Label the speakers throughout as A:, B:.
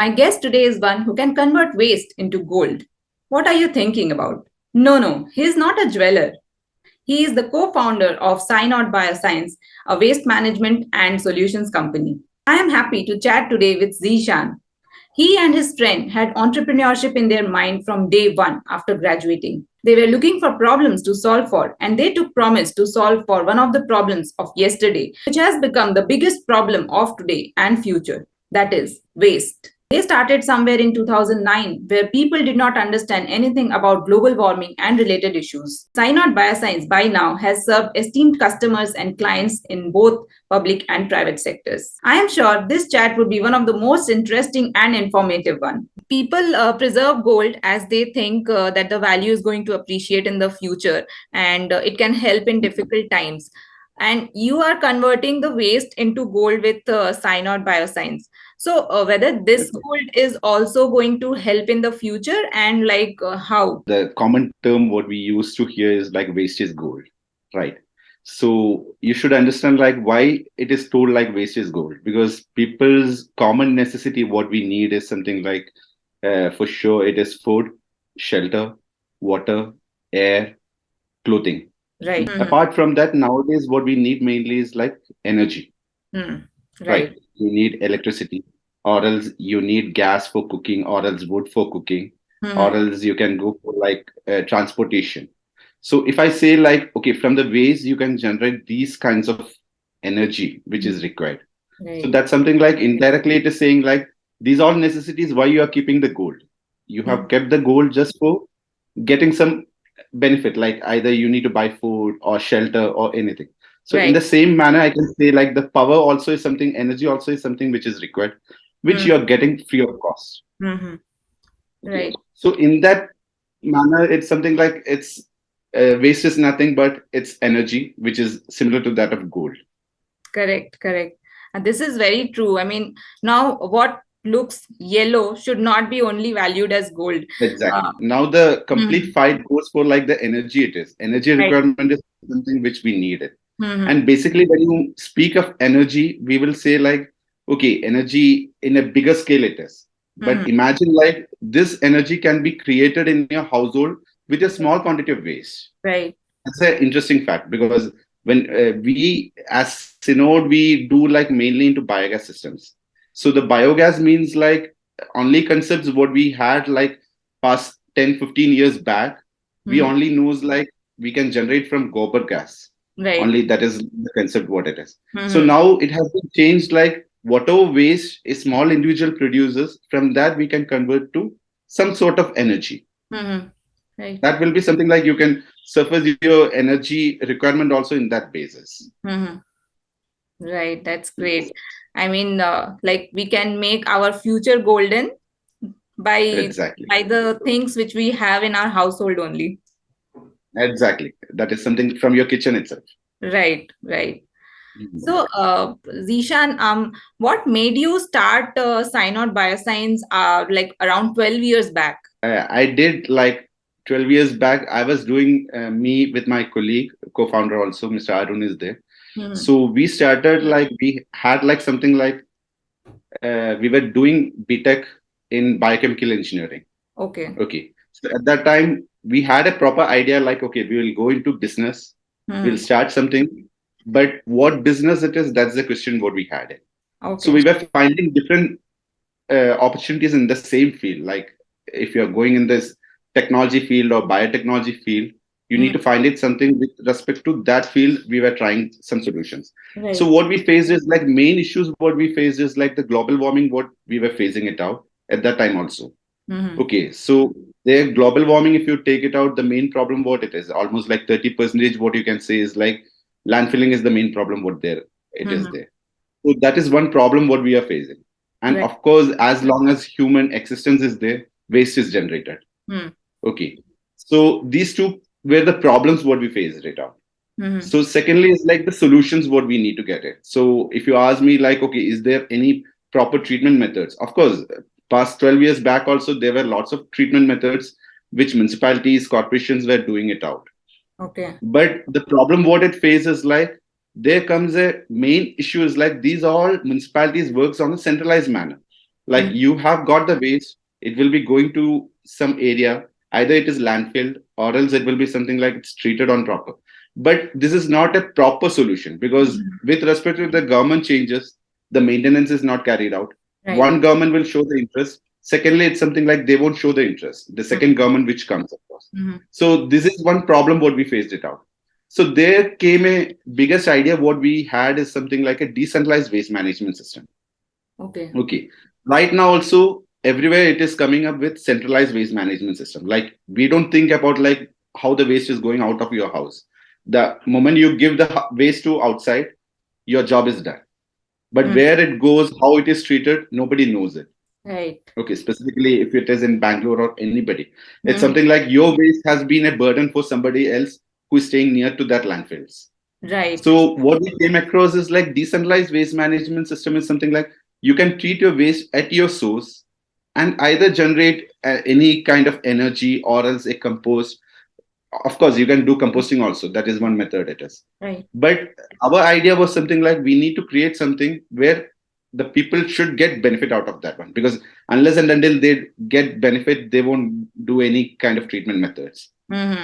A: My guest today is one who can convert waste into gold. What are you thinking about? No, he is not a jeweler. He is the co-founder of Synod Bioscience, a waste management and solutions company. I am happy to chat today with Zeeshan. He and his friend had entrepreneurship in their mind from day one after graduating. They were looking for problems to solve for, and they took promise to solve for one of the problems of yesterday, which has become the biggest problem of today and future. That is waste. They started somewhere in 2009, where people did not understand anything about global warming and related issues. Synod Bioscience by now has served esteemed customers and clients in both public and private sectors. I am sure this chat would be one of the most interesting and informative one. People preserve gold as they think that the value is going to appreciate in the future, and it can help in difficult times. And you are converting the waste into gold with Synod Bioscience. So whether this gold is also going to help in the future, and how?
B: The common term what we used to hear is like waste is gold, right? So you should understand like why it is told like waste is gold, because people's common necessity, what we need is something like, for sure, it is food, shelter, water, air, clothing.
A: Right.
B: Apart from that, nowadays what we need mainly is like energy, right?
A: Right.
B: You need electricity, or else you need gas for cooking, or else wood for cooking, or else you can go for like transportation. So if I say like, okay, from the waste you can generate these kinds of energy which is required. So
A: Right.
B: that's something like indirectly it is saying like these all necessities why you are keeping the gold. You have kept the gold just for getting some benefit, like either you need to buy food or shelter or anything. So in the
A: Right.
B: same manner, I can say like the power also is something, energy also is something which is required, which you are getting free of cost.
A: Mm-hmm.
B: Okay.
A: Right.
B: So in that manner, it's something like it's waste is nothing but it's energy, which is similar to that of gold.
A: Correct. Correct. And this is very true. I mean, now what looks yellow should not be only valued as gold.
B: Exactly. Now the complete
A: Mhm.
B: fight goes for like the energy it is. Energy
A: Right.
B: requirement is something which we need it.
A: Mm-hmm.
B: And basically, when you speak of energy, we will say like, okay, energy in a bigger scale it is. But imagine like this energy can be created in your household with a small quantity of waste.
A: Right.
B: That's an interesting fact, because when we as Synod, we do like mainly into biogas systems. So the biogas means like only concepts what we had like past 10, 15 years back, we only knows like we can generate from gobar gas.
A: Right.
B: Only that is the concept what it is. So
A: Mm-hmm.
B: now it has been changed, like whatever waste a small individual produces, from that we can convert to some sort of energy.
A: Mm-hmm. Right.
B: That will be something like you can surface your energy requirement also in that basis.
A: Mm-hmm. Right. That's great. I mean, like we can make our future golden by
B: Exactly.
A: the things which we have in our household only.
B: Exactly. That is something from your kitchen itself.
A: Right. Right.
B: Mhm.
A: So, Zeeshan, what made you start Synod Bioscience like around 12 years back?
B: I did like 12 years back. I was doing me with my colleague, co-founder also, Mr. Arun is there. So we started like we had like something like we were doing BTech in biochemical engineering.
A: Okay.
B: Okay. So at that time, we had a proper idea like, okay, we will go into business, we'll start something. But what business it is, that's the question what we had. So
A: Okay.
B: we were finding different opportunities in the same field. Like if you're going in this technology field or biotechnology field, you need to find it something with respect to that field. We were trying some solutions.
A: Right.
B: So what we faced is like main issues. What we faced is like the global warming. What we were phasing it out at that time also. Okay, so the global warming, if you take it out, the main problem what it is, almost like 30%, what you can say is like landfilling is the main problem what there it is there. So that is one problem what we are facing. And
A: Right.
B: of course, as long as human existence is there, waste is generated. Okay. So these two were the problems what we faced it out. So secondly is like the solutions what we need to get it. So if you ask me like, okay, is there any proper treatment methods? Of course, past 12 years back also, there were lots of treatment methods which municipalities, corporations were doing it out.
A: Okay.
B: But the problem what it faces like, there comes a main issue is like these all municipalities works on a centralized manner. Like you have got the waste, it will be going to some area, either it is landfill or else it will be something like it's treated on proper. But this is not a proper solution because with respect to the government changes, the maintenance is not carried out. One government will show the interest. Secondly, it's something like they won't show the interest. The second government which comes across. So this is one problem what we faced it out. So there came a biggest idea what we had is something like a decentralized waste management system. Okay. Right now also everywhere it is coming up with centralized waste management system. Like we don't think about like how the waste is going out of your house. The moment you give the waste to outside, your job is done. But where it goes, how it is treated, nobody knows it.
A: Right.
B: Okay, specifically if it is in Bangalore or anybody, it's something like your waste has been a burden for somebody else who is staying near to that landfills.
A: Right.
B: So what we came across is like decentralized waste management system is something like you can treat your waste at your source and either generate any kind of energy or else a compost. Of course, you can do composting also. That is one method it is.
A: Right.
B: But our idea was something like we need to create something where the people should get benefit out of that one, because unless and until they get benefit, they won't do any kind of treatment methods.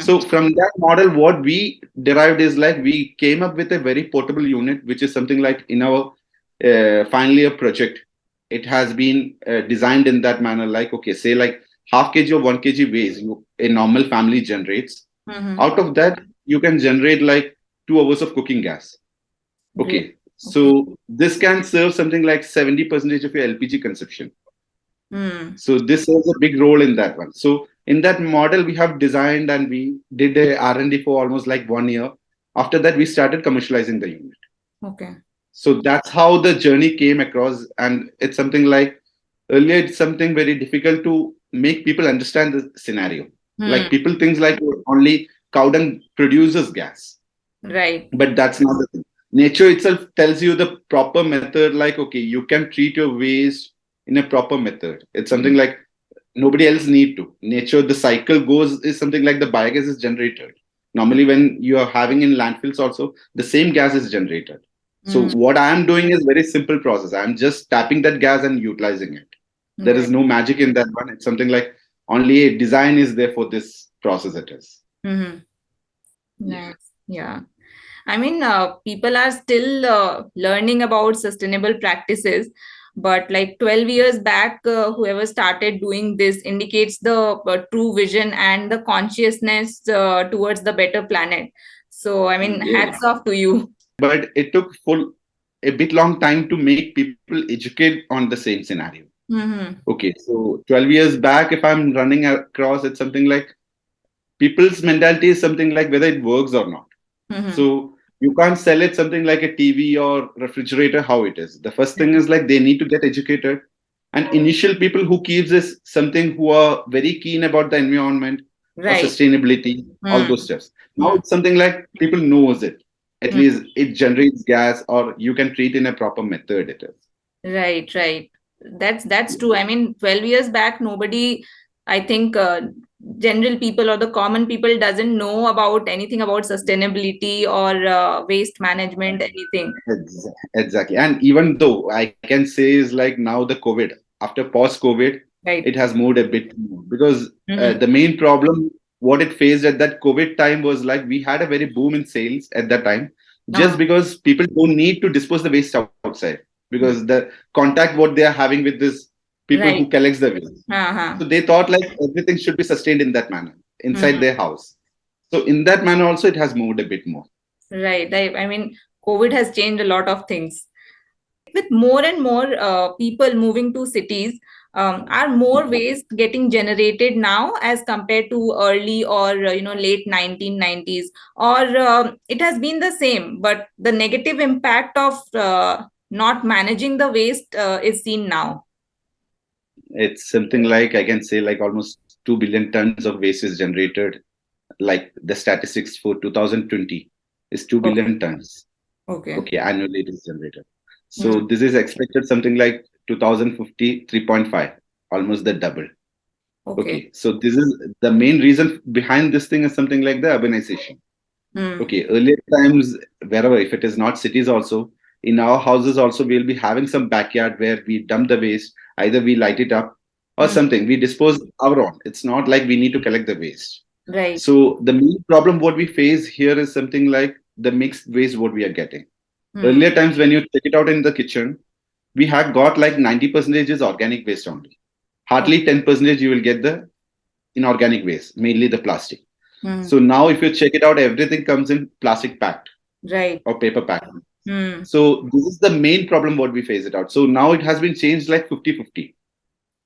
B: So from that model, what we derived is like we came up with a very portable unit, which is something like in our final year project. It has been designed in that manner, like, okay, say like half kg or 1 kg waste a normal family generates. Out of that, you can generate like 2 hours of cooking gas. Okay. So this can serve something like 70% of your LPG consumption. So this serves a big role in that one. So in that model, we have designed and we did a R&D for almost like 1 year. After that, we started commercializing the unit.
A: Okay.
B: So that's how the journey came across. And it's something like earlier, it's something very difficult to make people understand the scenario. Like people think like only cow dung produces gas.
A: Right.
B: But that's not the thing. Nature itself tells you the proper method, like, okay, you can treat your waste in a proper method. It's something like nobody else need to. Nature, the cycle goes is something like the biogas is generated. Normally, when you are having in landfills also, the same gas is generated. So what I am doing is very simple process. I'm just tapping that gas and utilizing it. There is no magic in that one. It's something like only a design is there for this process it is.
A: Nice. Yeah. I mean, people are still learning about sustainable practices, but like 12 years back, whoever started doing this indicates the true vision and the consciousness towards the better planet. So, I mean, hats off to you.
B: But it took a bit long time to make people educate on the same scenario. Okay, so 12 years back, if I'm running across, it's something like people's mentality is something like whether it works or not. So you can't sell it something like a TV or refrigerator how it is. The first thing is like they need to get educated. And initial people who keeps this something who are very keen about the environment or sustainability, all those steps. Now it's something like people knows it. At least it generates gas or you can treat in a proper method it is.
A: Right. That's true. I mean, 12 years back, nobody, I think, general people or the common people doesn't know about anything about sustainability or waste management, anything.
B: Exactly. And even though I can say is like now the COVID, after post-COVID, it has moved a bit more because the main problem, what it faced at that COVID time was like we had a very boom in sales at that time, just because people don't need to dispose the waste outside because the contact what they are having with this people who collects the waste. So they thought like everything should be sustained in that manner inside their house. So in that manner also it has moved a bit more.
A: Right. I mean, COVID has changed a lot of things. With more and more people moving to cities, are more waste getting generated now as compared to early or late 1990s, or it has been the same, but the negative impact of not managing the waste is seen now?
B: It's something like I can say like almost 2 billion tons of waste is generated. Like the statistics for 2020 is 2 billion tons. Okay, annually it is generated. So this is expected something like 2050, 3.5, almost the double. Okay, so this is the main reason behind this thing is something like the urbanization. Okay, earlier times, wherever, if it is not cities also, in our houses also, we'll be having some backyard where we dump the waste. either we light it up or something. We dispose our own. It's not like we need to collect the waste.
A: Right.
B: So the main problem what we face here is something like the mixed waste what we are getting. Earlier times when you check it out in the kitchen, we had got like 90% is organic waste only. Hardly 10% you will get the inorganic waste, mainly the plastic. So now if you check it out, everything comes in plastic packed,
A: right,
B: or paper packed. So this is the main problem what we face it out. So now it has been changed like 50-50.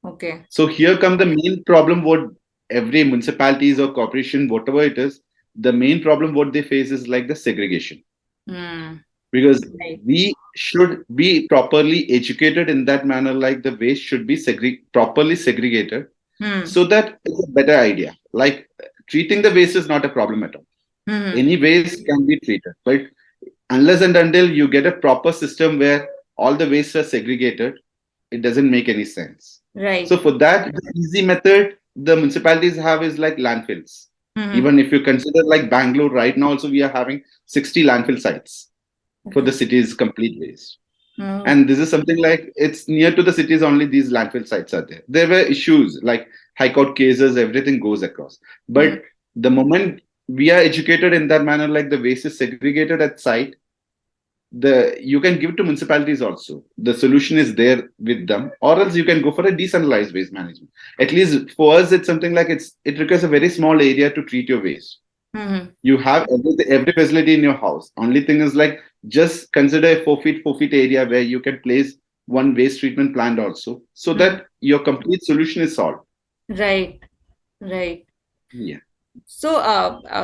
A: Okay.
B: So here come the main problem what every municipalities or corporation, whatever it is, the main problem what they face is like the segregation. Because we should be properly educated in that manner, like the waste should be properly segregated, so that it's a better idea. Like treating the waste is not a problem at all. Any waste can be treated, but unless and until you get a proper system where all the wastes are segregated, it doesn't make any sense.
A: Right.
B: So for that, the easy method the municipalities have is like landfills. Even if you consider like Bangalore right now, also we are having 60 landfill sites for the city's complete waste. And this is something like it's near to the cities only these landfill sites are there. There were issues like high court cases, everything goes across. But the moment we are educated in that manner, like the waste is segregated at site, you can give to municipalities also. The solution is there with them, or else you can go for a decentralized waste management. At least for us, it's something like it requires a very small area to treat your waste. You have every facility in your house. Only thing is like just consider a 4 feet area where you can place one waste treatment plant also, so that your complete solution is solved.
A: Right. Right.
B: Yeah.
A: So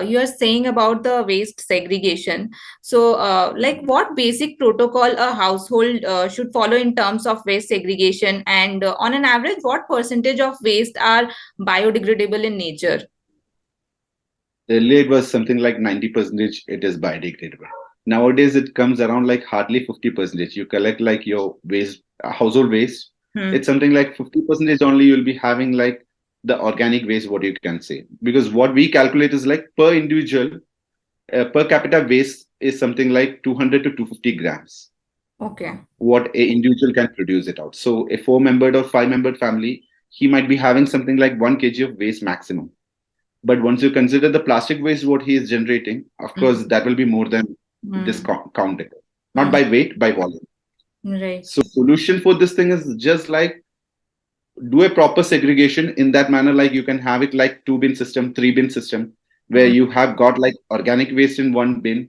A: you are saying about the waste segregation. So like what basic protocol a household should follow in terms of waste segregation, and on an average, what percentage of waste are biodegradable in nature?
B: Earlier it was something like 90% it is biodegradable. Nowadays it comes around like hardly 50%. You collect like your waste, household waste. It's something like 50% only you'll be having like the organic waste, what you can say. Because what we calculate is like per individual, per capita waste is something like 200 to 250 grams.
A: Okay.
B: What a individual can produce it out. So a 4-membered or 5-membered family, he might be having something like 1 kg of waste maximum. But once you consider the plastic waste, what he is generating, of course, that will be more than this counted. Not by weight, by volume.
A: Right.
B: So solution for this thing is just like do a proper segregation in that manner. Like you can have it like 2-bin system, 3-bin system, where you have got like organic waste in one bin,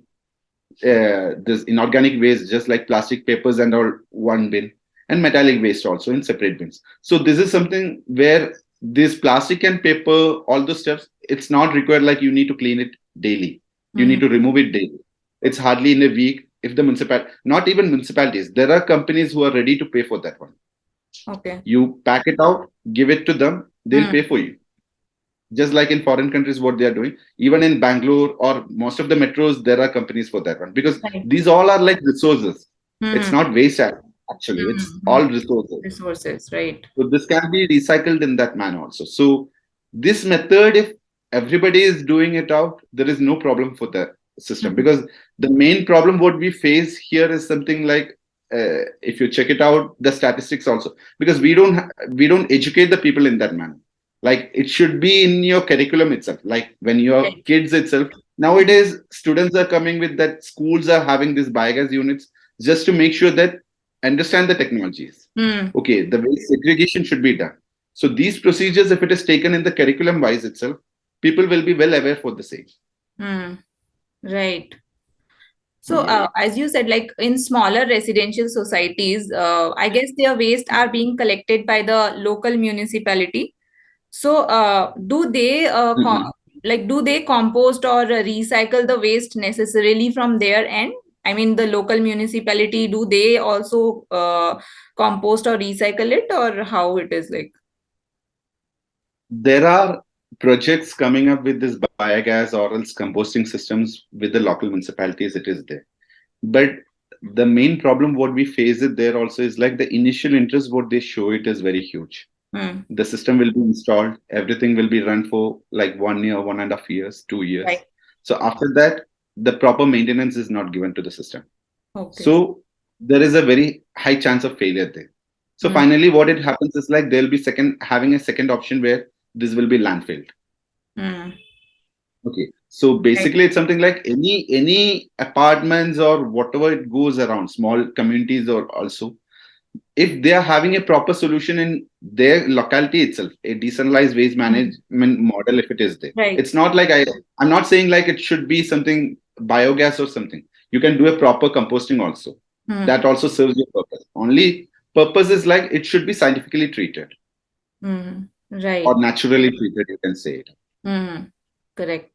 B: this inorganic waste, just like plastic papers and all one bin, and metallic waste also in separate bins. So this is something where this plastic and paper, all the steps, it's not required like you need to clean it daily. You need to remove it daily. It's hardly in a week. If the not even municipalities, there are companies who are ready to pay for that one.
A: Okay.
B: You pack it out, give it to them, they'll pay for you. Just like in foreign countries, what they are doing. Even in Bangalore or most of the metros, there are companies for that one. Because these all are like resources. It's not waste actually. It's all resources.
A: Resources, right.
B: So this can be recycled in that manner also. So this method, if everybody is doing it out, there is no problem for the system. Because the main problem what we face here is something like, if you check it out, the statistics also, because we don't educate the people in that manner. Like it should be in your curriculum itself. Like when your kids itself, nowadays students are coming with that, schools are having these biogas units just to make sure that understand the technologies. Okay, the waste segregation should be done. So these procedures, if it is taken in the curriculum wise itself, people will be well aware for the same.
A: Right. So as you said, like in smaller residential societies, I guess their waste are being collected by the local municipality. So do they do they compost or recycle the waste necessarily from their end? I mean, the local municipality, do they also compost or recycle it, or how it is like?
B: There are projects coming up with this biogas or else composting systems with the local municipalities. It is there, but the main problem what we face it there also is like the initial interest what they show it is very huge. The system will be installed, everything will be run for like 1 year, 1.5 years, 2 years. Right. So after that, the proper maintenance is not given to the system. Okay. So there is a very high chance of failure there. So finally, what it happens is like there'll be having a second option where this will be landfilled. Okay. So basically, it's something like any apartments or whatever it goes around, small communities or also, if they are having a proper solution in their locality itself, a decentralized waste management model, if it is there, it's not like I'm not saying like it should be something biogas or something. You can do a proper composting also. That also serves your purpose. Only purpose is like it should be scientifically treated or naturally treated, you can say it.
A: Correct.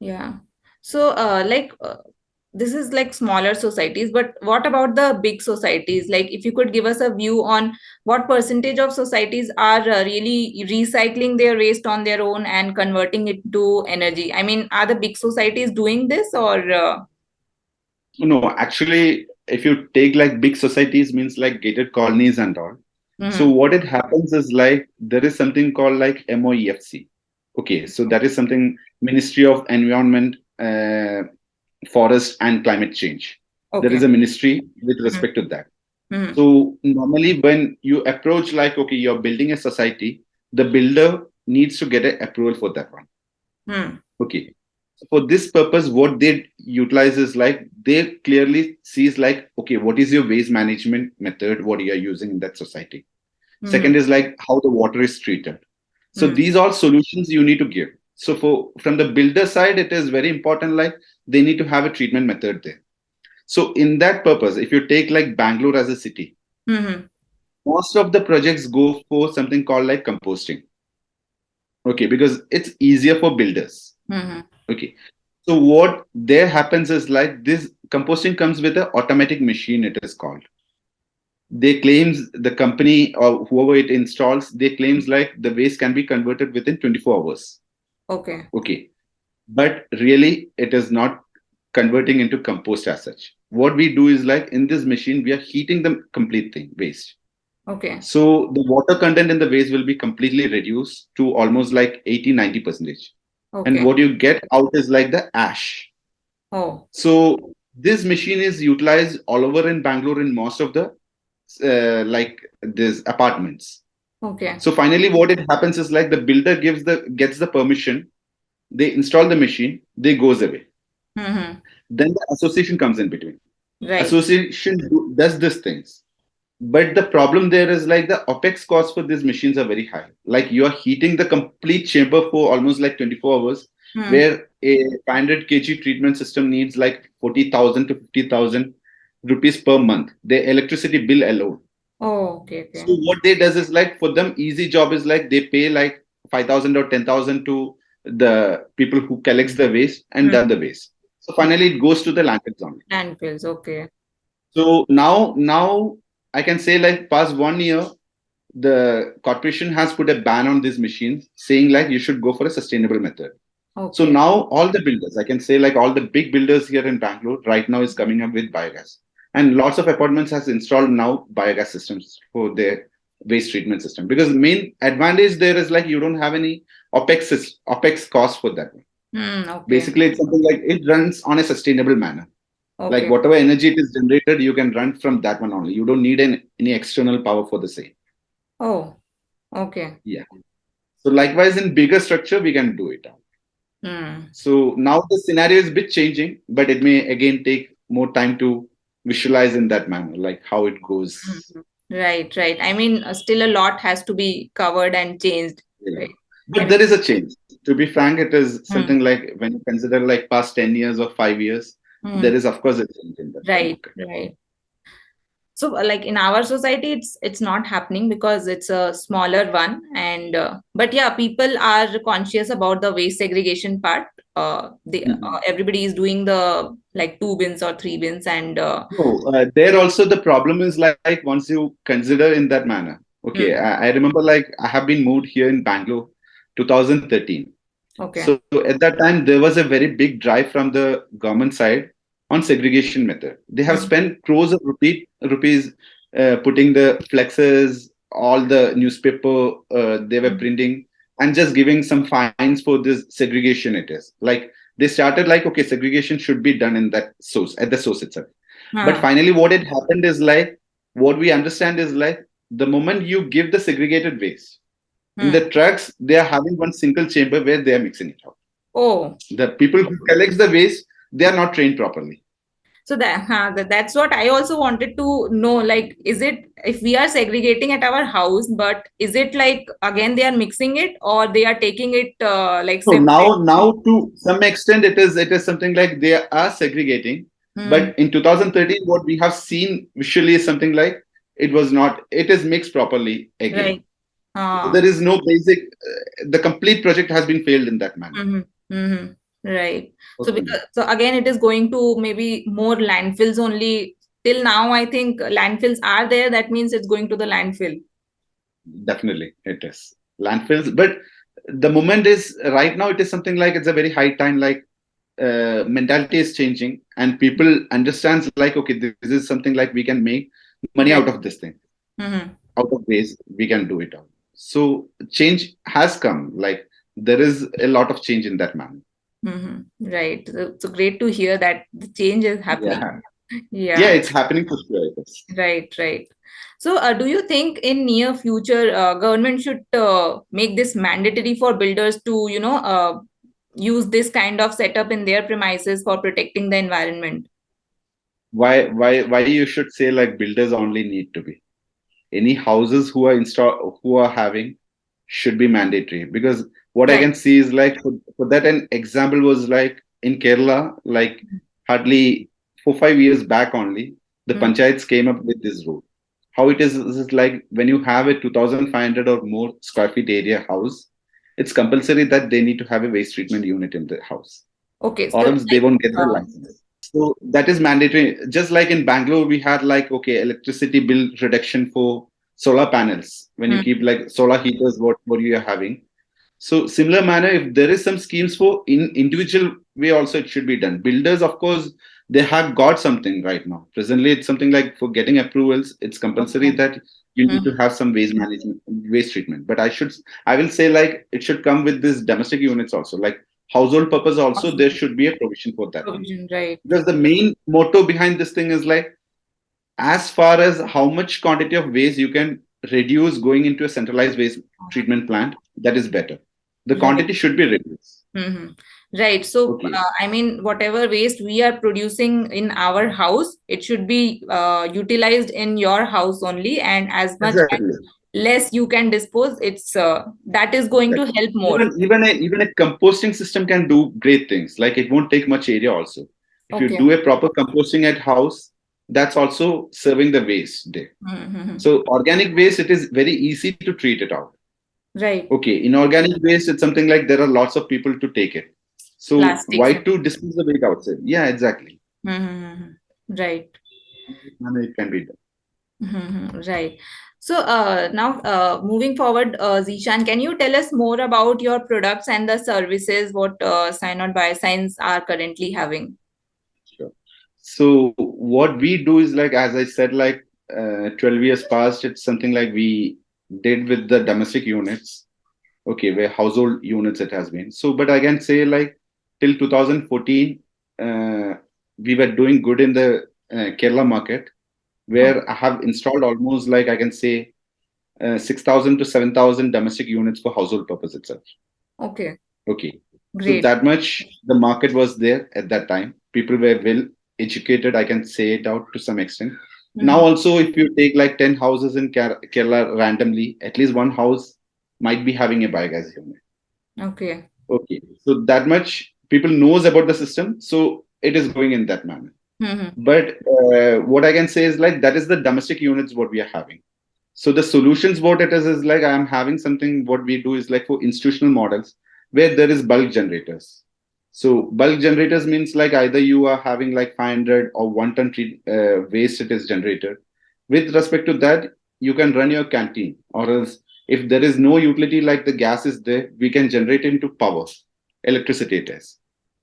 B: Yeah.
A: So this is like smaller societies, but what about the big societies? Like if you could give us a view on what percentage of societies are really recycling their waste on their own and converting it to energy. I mean, are the big societies doing this or?
B: No, actually, if you take like big societies means like gated colonies and all. So what it happens is like there is something called like MOEFC. Okay, so that is something Ministry of Environment, Forest and Climate Change. There is a ministry with respect to that. So normally when you approach like, okay, you're building a society, the builder needs to get an approval for that one. Okay. For this purpose, what they utilize is like they clearly sees like, okay, what is your waste management method, what you are using in that society. Second is like how the water is treated. So these are solutions you need to give. So from the builder side, it is very important, like they need to have a treatment method there. So in that purpose, if you take like Bangalore as a city, most of the projects go for something called like composting. Okay, because it's easier for builders. Okay. So what there happens is like this composting comes with an automatic machine, it is called. They claims the company or whoever it installs, they claims like the waste can be converted within 24 hours. Okay. But really it is not converting into compost as such. What we do is like in this machine, we are heating the complete thing, waste.
A: Okay.
B: So the water content in the waste will be completely reduced to almost like 80-90%. And what you get out is like the ash. So this machine is utilized all over in Bangalore in most of the like these apartments. So finally, what it happens is like the builder gets the permission, they install the machine, they goes away. Then the association comes in between. Association does these things. But the problem there is like the OPEX costs for these machines are very high. Like you are heating the complete chamber for almost like 24 hours, where a 500 kg treatment system needs like 40,000 to 50,000 rupees per month. The electricity bill alone.
A: Okay.
B: So what they does is like for them, easy job is like they pay like 5,000 or 10,000 to the people who collects the waste and done the waste. So finally, it goes to the landfills only.
A: Landfills, okay.
B: So now I can say like past 1 year, the corporation has put a ban on these machines, saying like you should go for a sustainable method. So now all the builders, I can say like all the big builders here in Bangalore right now is coming up with biogas. And lots of apartments has installed now biogas systems for their waste treatment system. Because the main advantage there is like you don't have any OPEX cost for that. Basically, it's something like it runs on a sustainable manner. Like whatever energy it is generated, you can run from that one only. You don't need any external power for the same. Yeah. So likewise, in bigger structure, we can do it. So now the scenario is a bit changing, but it may again take more time to visualize in that manner, like how it goes.
A: Right. I mean, still a lot has to be covered and changed. Right?
B: But there is a change. To be frank, it is something like when you consider like past 10 years or 5 years, there is of course a change in that.
A: Right. So like in our society, it's not happening because it's a smaller one, and but yeah, people are conscious about the waste segregation part. Everybody is doing the like 2 bins or 3 bins, and
B: there also the problem is like once you consider in that manner. Okay, I remember like I have been moved here in Bangalore 2013. So at that time there was a very big drive from the government side on segregation method. They have spent crores of rupees putting the flexes, all the newspaper they were printing, and just giving some fines for this segregation. It is like they started like, okay, segregation should be done in at the source itself. But finally, what it happened is like, what we understand is like the moment you give the segregated waste, in the trucks, they are having one single chamber where they are mixing it out.
A: Oh,
B: The people who collects the waste, they are not trained properly.
A: so that's what I also wanted to know. Like, is it, if we are segregating at our house, but is it like again they are mixing it, or they are taking it like
B: So
A: separate?
B: now to some extent it is something like they are segregating.
A: Hmm.
B: But in 2013, what we have seen visually is something like it is mixed properly again.
A: Right.
B: So there is no basic, the complete project has been failed in that manner.
A: Mm-hmm. Mm-hmm. Right. So
B: Okay.
A: so again, it is going to maybe more landfills only. Till now, I think landfills are there. That means it's going to the landfill.
B: Definitely, it is landfills. But the moment is right now. It is something like it's a very high time. Like mentality is changing, and people understands like, okay, this is something like we can make money
A: Right.
B: out of this thing,
A: Mm-hmm.
B: out of waste. We can do it out. So change has come. Like there is a lot of change in that manner.
A: Mm-hmm. Right. So great to hear that the change is happening.
B: Yeah, yeah,
A: Yeah.
B: it's happening for sure. It is.
A: Right. Right. So, do you think in near future, government should make this mandatory for builders to, use this kind of setup in their premises for protecting the environment?
B: Why you should say like builders only need to be. Any houses who are having should be mandatory, because what I
A: Right.
B: can see is like for that an example was like in Kerala, like hardly 4 5 years back only, the
A: Mm.
B: panchayats came up with this rule. How it is like when you have a 2,500 or more square feet area house, it's compulsory that they need to have a waste treatment unit in the house,
A: Okay.
B: or
A: So,
B: else they
A: like,
B: won't get the license. So that is mandatory. Just like in Bangalore, we had like, okay, electricity bill reduction for solar panels. When you
A: mm,
B: keep like solar heaters, what you are having. So similar manner, if there is some schemes for in individual way, also it should be done. Builders, of course, they have got something right now. Presently, it's something like for getting approvals, it's compulsory
A: okay.
B: that you need
A: Mm.
B: to have some waste management, waste treatment. But I will say like it should come with this domestic units also, like household purpose also. There
A: Awesome.
B: should be a provision for that one,
A: Provision, right.
B: because the main motto behind this thing is like, as far as how much quantity of waste you can reduce going into a centralized waste treatment plant, that is better. The
A: Right.
B: quantity should be reduced.
A: Mm-hmm. Right. So,
B: Okay.
A: I mean, whatever waste we are producing in our house, it should be utilized in your house only, and as much as
B: Exactly.
A: less you can dispose, it's that is going to
B: Exactly.
A: help more.
B: Even a composting system can do great things. Like it won't take much area also. If you
A: Okay.
B: do a proper composting at house, that's also serving the waste day.
A: Mm-hmm.
B: So organic waste, it is very easy to treat it out.
A: Right.
B: Okay, inorganic waste, it's something like there are lots of people to take it. So
A: Plastics.
B: why to dispose the waste outside? Yeah, exactly.
A: Mm-hmm. Right.
B: And it can be done.
A: Mm-hmm. Right. So, now moving forward, Zeeshan, can you tell us more about your products and the services what Synod Bioscience are currently having?
B: Sure. So what we do is like, as I said, like 12 years past, it's something like we did with the domestic units. Okay, where household units it has been. So, but I can say like till 2014, we were doing good in the Kerala market,
A: Okay.
B: where I have installed almost like I can say 6,000 to 7,000 domestic units for household purpose itself.
A: Okay.
B: Okay. So
A: Great.
B: that much the market was there at that time. People were well educated, I can say it out to some extent. Now
A: Mm-hmm.
B: also, if you take like 10 houses in Kerala randomly, at least one house might be having a biogas unit.
A: Okay.
B: Okay. So that much people knows about the system. So it is going in that manner.
A: Mm-hmm.
B: But what I can say is like that is the domestic units what we are having. So the solutions what it is like I am having something what we do is like for institutional models where there is bulk generators. So bulk generators means like either you are having like 500 or 1 ton waste it is generated. With respect to that, you can run your canteen, or else if there is no utility like the gas is there, we can generate into power, electricity it is.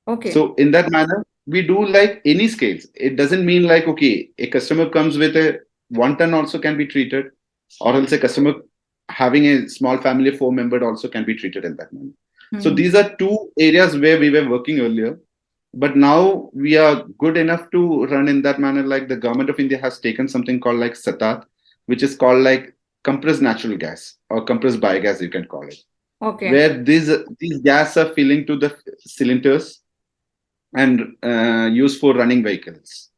A: Okay.
B: So in that manner, we do like any scales. It doesn't mean like, okay, a customer comes with a 1 ton also can be treated, or else a customer having a small family of 4 members also can be treated in that manner. So
A: Mm-hmm.
B: these are two areas where we were working earlier, but now we are good enough to run in that manner. Like the government of India has taken something called like Satat, which is called like compressed natural gas or compressed biogas, you can call it,
A: Okay.
B: where these gas are filling to the cylinders and used for running vehicles.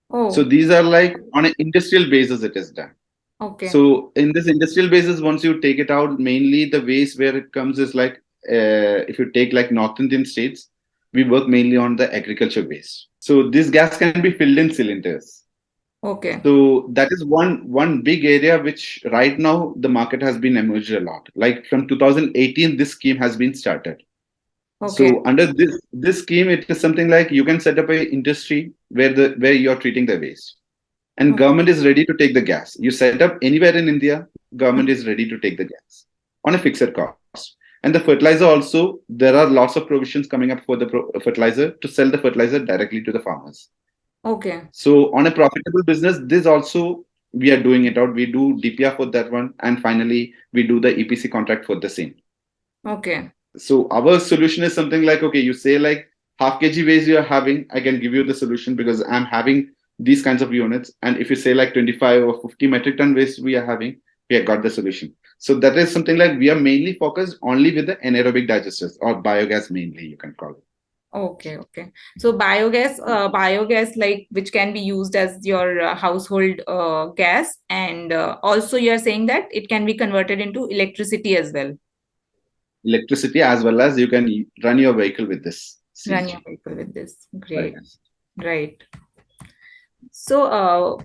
A: Oh.
B: So these are like on an industrial basis it is done.
A: Okay.
B: So in this industrial basis, once you take it out, mainly the waste where it comes is like, if you take like North Indian states, we work mainly on the agriculture waste. So this gas can be filled in cylinders.
A: Okay.
B: So that is one big area which right now the market has been emerged a lot. Like from 2018, this scheme has been started.
A: Okay.
B: So under this scheme, it is something like you can set up a industry where you're treating the waste, and government is ready to take the gas. You set up anywhere in India, government is ready to take the gas on a fixed cost. And the fertilizer also, there are lots of provisions coming up for the fertilizer to sell the fertilizer directly to the farmers.
A: Okay.
B: So on a profitable business, this also we are doing it out. We do DPR for that one, and finally we do the EPC contract for the same.
A: Okay.
B: So our solution is something like, okay, you say like half kg waste you are having, I can give you the solution because I'm having these kinds of units. And if you say like 25 or 50 metric ton waste we are having, we have got the solution. So that is something like we are mainly focused only with the anaerobic digesters or biogas mainly, you can call it.
A: Okay, okay. So biogas like which can be used as your household gas, and also you are saying that it can be converted into electricity as well.
B: Electricity as well as you can run your vehicle with this.
A: Run your vehicle with this. Great.
B: Biogas.
A: Right. So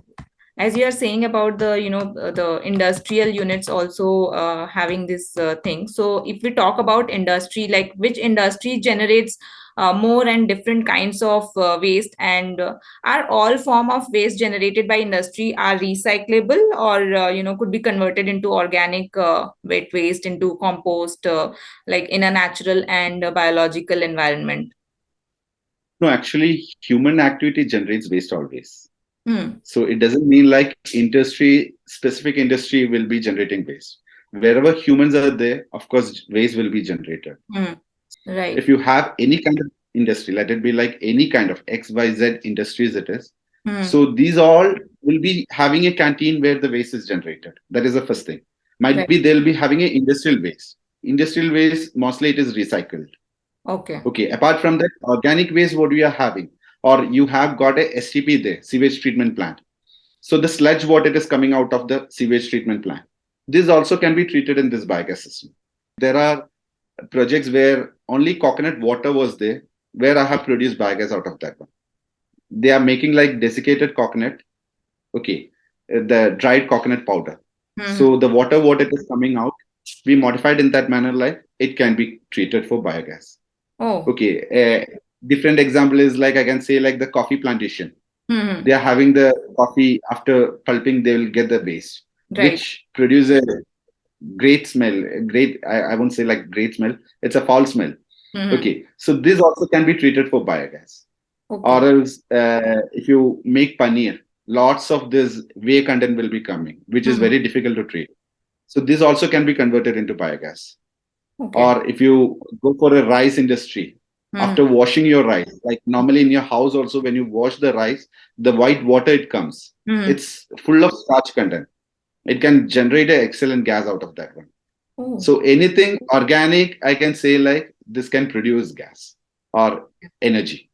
A: as you are saying about the industrial units also having this thing. So if we talk about industry, like which industry generates more and different kinds of waste, and are all form of waste generated by industry are recyclable, or could be converted into organic wet waste, into compost, like in a natural and biological environment?
B: No, actually, human activity generates waste always.
A: Hmm.
B: So it doesn't mean like specific industry will be generating waste. Wherever humans are there, of course, waste will be generated.
A: Hmm. Right.
B: If you have any kind of industry, let it be like any kind of XYZ industries it is. So these all will be having a canteen where the waste is generated. That is the first thing. Might be they'll be having an industrial waste. Industrial waste, mostly it is recycled.
A: Okay.
B: Okay. Apart from that, organic waste, what we are having, or you have got a STP there, sewage treatment plant. So the sludge water is coming out of the sewage treatment plant. This also can be treated in this biogas system. There are projects where only coconut water was there, where I have produced biogas out of that one. They are making like desiccated coconut, okay, the dried coconut powder. So the water, what it is coming out, we modified in that manner, like it can be treated for biogas.
A: Oh.
B: Okay. Different example is like I can say like the coffee plantation. They are having the coffee after pulping, they will get the waste, which produce a great smell. I won't say like great smell. It's a foul smell. Okay. So this also can be treated for biogas. Okay. Or else, if you make paneer, lots of this whey content will be coming, which is very difficult to treat. So this also can be converted into biogas. Okay. Or if you go for a rice industry, after washing your rice, like normally in your house also, when you wash the rice, the white water it comes, it's full of starch content. It can generate an excellent gas out of that one. Oh. So anything organic, I can say like this can produce gas or energy.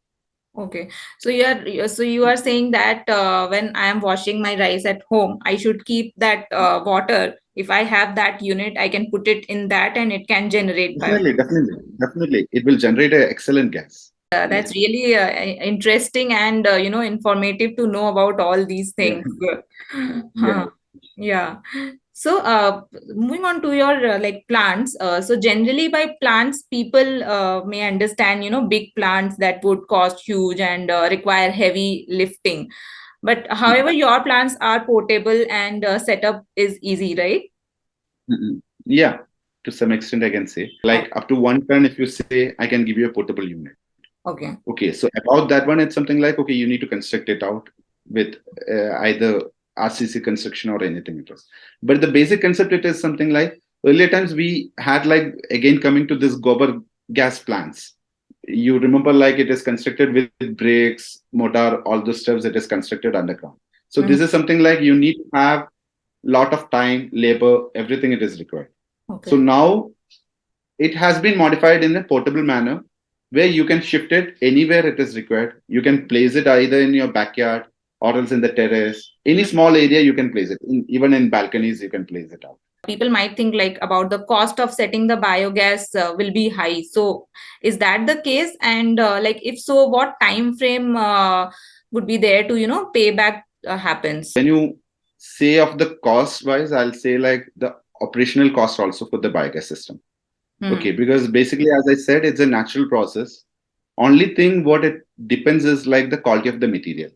A: Okay, so you are saying that when I am washing my rice at home, I should keep that water. If I have that unit, I can put it in that, and it can generate.
B: Definitely, it will generate an excellent gas.
A: That's really interesting and informative to know about all these things. Yeah. So moving on to your like plants. So generally by plants, people may understand big plants that would cost huge and require heavy lifting. But however, your plants are portable and setup is easy, right?
B: Yeah, to some extent I can say like up to 1 ton. If you say I can give you a portable unit.
A: Okay.
B: Okay. So about that one, it's something like, okay, you need to construct it out with either RCC construction or anything it was. But the basic concept, it is something like earlier times we had like, again, coming to this gobar gas plants. You remember like it is constructed with bricks, mortar, all those stuffs. It is constructed underground. So this is something like you need to have lot of time, labor, everything it is required.
A: Okay.
B: So now it has been modified in a portable manner where you can shift it anywhere it is required. You can place it either in your backyard or else in the terrace. Any small area you can place it. Even in balconies, you can place it out.
A: People might think like about the cost of setting the biogas will be high. So is that the case? And like if so, what time frame would be there to, payback happens?
B: When you say of the cost wise, I'll say like the operational cost also for the biogas system. Okay, because basically, as I said, it's a natural process. Only thing what it depends is like the quality of the material,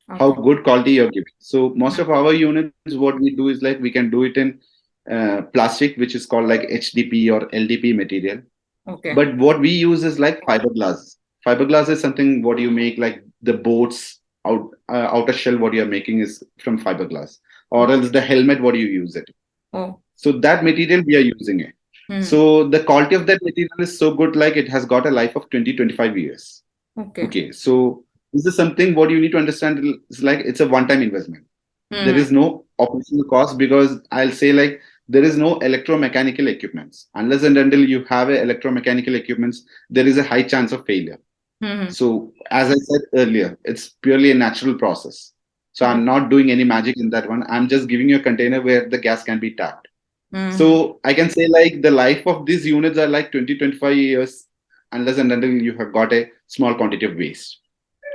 B: how good quality you're giving. So most of our units, what we do is like we can do it in plastic, which is called like HDP or LDP material.
A: Okay.
B: But what we use is like fiberglass. Fiberglass is something what you make like the boats outer shell. What you're making is from fiberglass, or else the helmet. What you use it.
A: Oh.
B: So that material we are using it. So the quality of that material is so good, like it has got a life of 20-25 years. Okay. So this is something what you need to understand is like it's a one-time investment. There is no operational cost because I'll say like there is no electromechanical equipments. Unless and until you have a electromechanical equipments, there is a high chance of failure. So as I said earlier, it's purely a natural process. So I'm not doing any magic in that one. I'm just giving you a container where the gas can be tapped. So I can say like the life of these units are like 20-25 years unless and until you have got a small quantity of waste.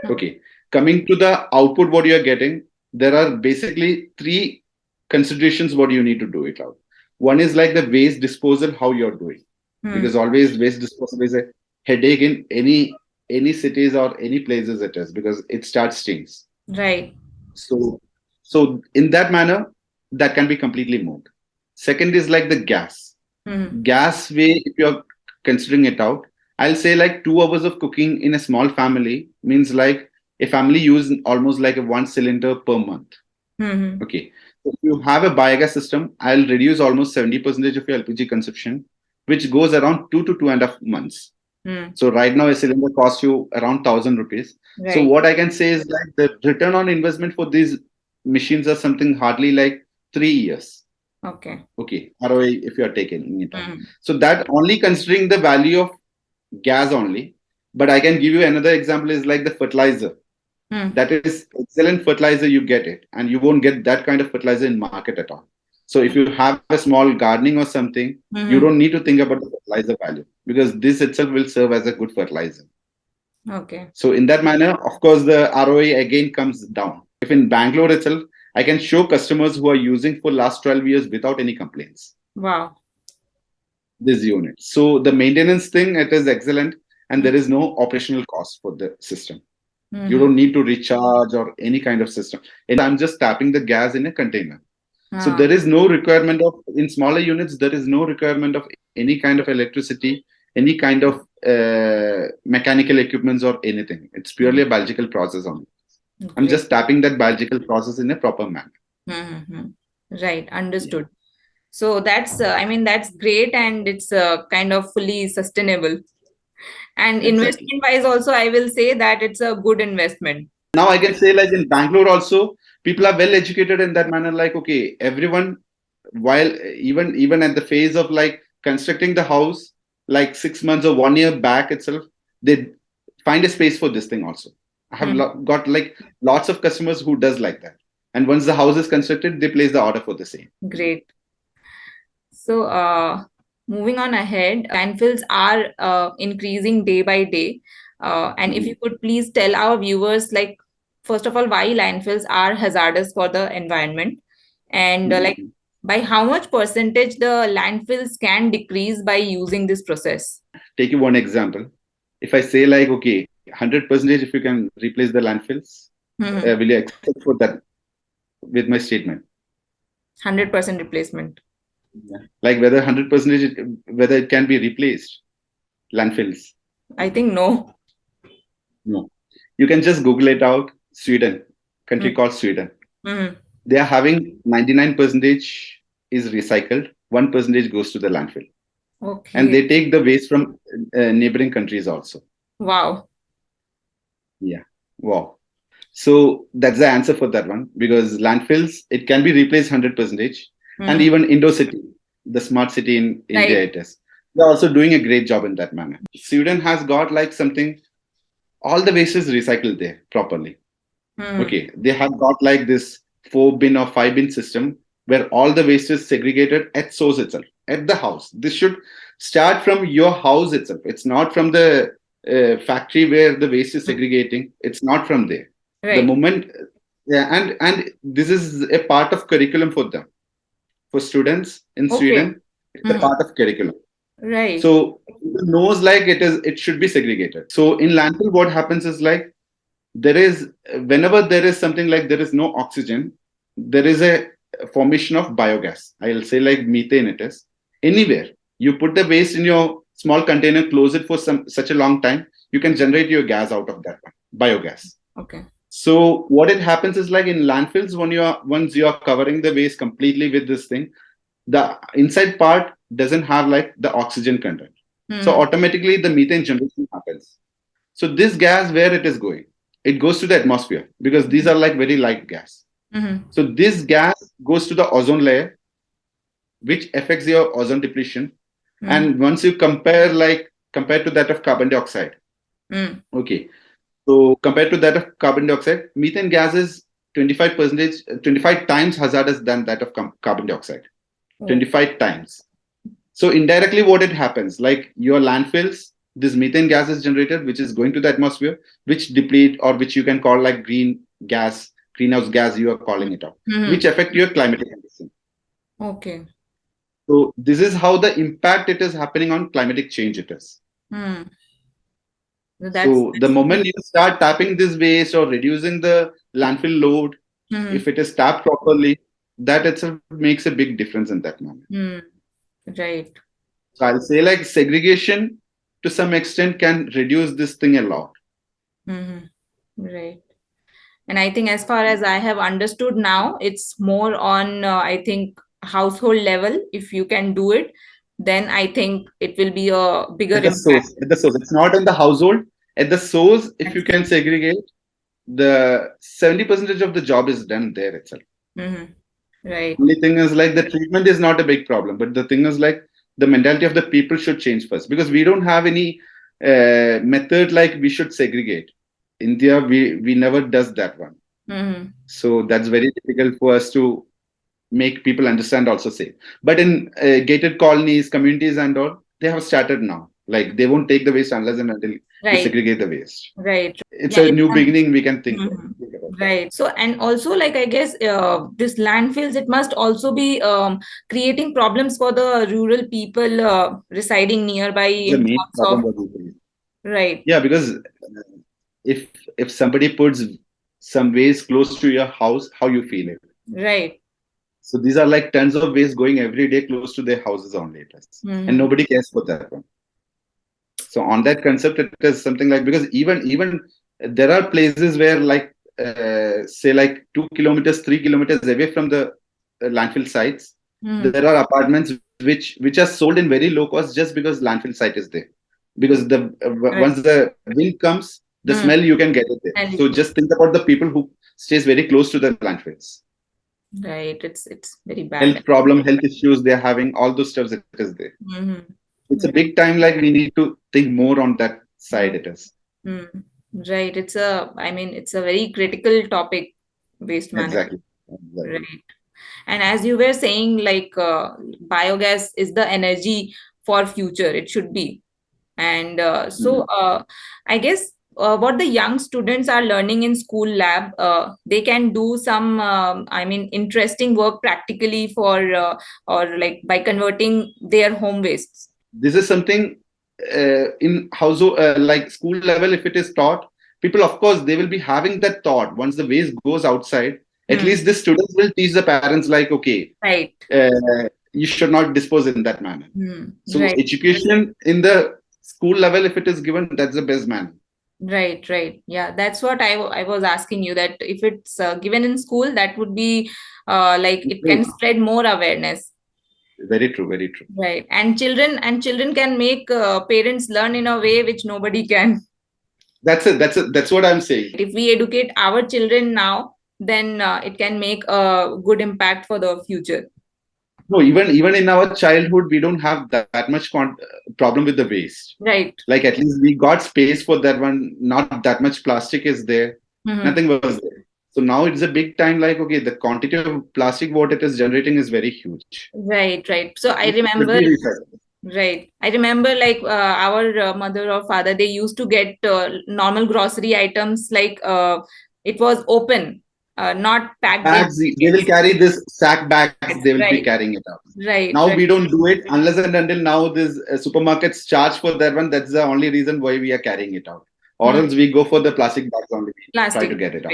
B: Okay. Coming to the output, what you are getting, there are basically three considerations what you need to do it out. One is like the waste disposal, how you're doing. Because always waste disposal is a headache in any cities or any places it is because it starts stinks.
A: Right.
B: So in that manner, that can be completely moved. Second is like the gas. Gas way, if you're considering it out, I'll say like 2 hours of cooking in a small family means like a family use almost like a 1 cylinder per month. Okay. If you have a biogas system, I'll reduce almost 70% of your LPG consumption, which goes around 2 to 2.5 months. So right now a cylinder costs you around 1,000 rupees. Right. So what I can say is like the return on investment for these machines are something hardly like 3 years. Okay. ROI if you are taking it. So that only considering the value of gas only. But I can give you another example is like the fertilizer. That is excellent fertilizer, you get it. And you won't get that kind of fertilizer in market at all. So if you have a small gardening or something, you don't need to think about the fertilizer value because this itself will serve as a good fertilizer. Okay. So in that manner, of course, the ROI again comes down. If in Bangalore itself, I can show customers who are using for last 12 years without any complaints. Wow. This unit. So the maintenance thing, it is excellent and there is no operational cost for the system. You don't need to recharge or any kind of system. And I'm just tapping the gas in a container. So there is no requirement of, in smaller units, there is no requirement of any kind of electricity, any kind of mechanical equipments or anything. It's purely a biological process only. Okay. I'm just tapping that biological process in a proper manner.
A: Right, understood. Yeah. So that's, that's great and it's kind of fully sustainable. And
B: exactly.
A: Investment wise also, I will say that it's a good investment.
B: Now I can say like in Bangalore also, people are well educated in that manner. Like, okay, everyone, while even at the phase of like constructing the house, like 6 months or 1 year back itself, they find a space for this thing also. I have got like lots of customers who does like that. And once the house is constructed, they place the order for the same.
A: Great. So moving on ahead, landfills are increasing day by day. And if you could please tell our viewers, like, first of all, why landfills are hazardous for the environment and like by how much percentage the landfills can decrease by using this process.
B: Take you one example. If I say like, okay, 100% if you can replace the landfills, will you accept for that with my statement?
A: 100% replacement.
B: Yeah. Like whether 100% whether it can be replaced, landfills.
A: I think no.
B: No. You can just Google it out. Sweden, country called Sweden. They are having 99% is recycled, 1% goes to the landfill. Okay. And they take the waste from neighboring countries also.
A: Wow.
B: Yeah. Wow. So that's the answer for that one, because landfills, it can be replaced 100%. And even Indo-City, the smart city in India, it is. They're also doing a great job in that manner. Sweden has got like something, all the waste is recycled there properly. Okay, they have got like this 4 bin or 5 bin system where all the waste is segregated at source itself, at the house. This should start from your house itself. It's not from the factory where the waste is segregating. It's not from there. The moment, and this is a part of curriculum for them, for students in Sweden. It's a part of curriculum. So it knows like it should be segregated. So in landfill, what happens is like, there is, whenever there is something like there is no oxygen, there is a formation of biogas. I'll say like methane it is. Anywhere you put the waste in your small container, close it for such a long time, you can generate your gas out of that one, biogas.
A: Okay.
B: So what it happens is like in landfills, once you are covering the waste completely with this thing, the inside part doesn't have like the oxygen content. So automatically the methane generation happens. So this gas, where it is going? It goes to the atmosphere, because these are like very light gas. So this gas goes to the ozone layer, which affects your ozone depletion. And once you compare to that of carbon dioxide, okay. So compared to that of carbon dioxide, methane gas is 25%, 25 times hazardous than that of carbon dioxide. 25 times. So indirectly, what it happens, like your landfills, this methane gas is generated, which is going to the atmosphere, which deplete, or which you can call like greenhouse gas, you are calling it out, which affect your climatic condition.
A: Okay.
B: So this is how the impact it is happening on climatic change it is. So the moment you start tapping this waste or reducing the landfill load, if it is tapped properly, that itself makes a big difference in that moment.
A: Right.
B: So I'll say like segregation to some extent can reduce this thing a lot.
A: Right. And I think as far as I have understood now, it's more on, I think, household level. If you can do it, then I think it will be a bigger
B: impact. At the source. It's not in the household. At the source, if you can segregate, the 70% of the job is done there itself.
A: Right.
B: Only thing is like the treatment is not a big problem, but the thing is like the mentality of the people should change first, because we don't have any method like we should segregate. India, we never does that one. So that's very difficult for us to make people understand also safe. But in gated colonies, communities and all, they have started now. Like they won't take the waste unless and until we segregate the waste.
A: Right.
B: It's a new beginning we can think about.
A: Right. So, and also like, I guess this landfills, it must also be creating problems for the rural people residing nearby.
B: The main problem.
A: Right.
B: Yeah, because if somebody puts some waste close to your house, how you feel it?
A: Right.
B: So these are like tons of waste going every day close to their houses only, and nobody cares for that one. So on that concept, it is something like, because even there are places where like say like 2 kilometers, 3 kilometers away from the landfill sites, there are apartments which are sold in very low cost just because landfill site is there. Because once the wind comes, the smell you can get it there. So just think about the people who stays very close to the landfills.
A: Right. It's very bad.
B: Health issues they're having, all those stuff it is there. It's a big time, like we need to think more on that side it is.
A: Right. It's a very critical topic, waste management.
B: Exactly.
A: Right. And as you were saying, like biogas is the energy for future. It should be. And so I guess what the young students are learning in school lab, they can do some, interesting work practically for or like by converting their home wastes.
B: This is something in household, like school level, if it is taught, people, of course, they will be having that thought. Once the waste goes outside, at least the students will teach the parents like, okay,
A: right,
B: you should not dispose in that manner. So education in the school level, if it is given, that's the best manner.
A: Right. Yeah, that's what I was asking you, that if it's given in school, that would be like it can spread more awareness.
B: Very true.
A: Right. And children can make parents learn in a way which nobody can.
B: That's what I'm saying.
A: If we educate our children now, then it can make a good impact for the future.
B: No, even in our childhood, we don't have that much problem with the waste.
A: Right.
B: Like at least we got space for that one. Not that much plastic is there. Nothing was there. So now it's a big time. Like, okay, the quantity of plastic what it is generating is very huge.
A: Right. So I remember. Right. I remember like our mother or father, they used to get normal grocery items like it was open, not packed.
B: Bags, they will carry this sack bags, they will be carrying it out.
A: Right.
B: Now we don't do it unless and until now this supermarkets charge for that one. That's the only reason why we are carrying it out. Or else we go for the plastic bags only. Try to get it out.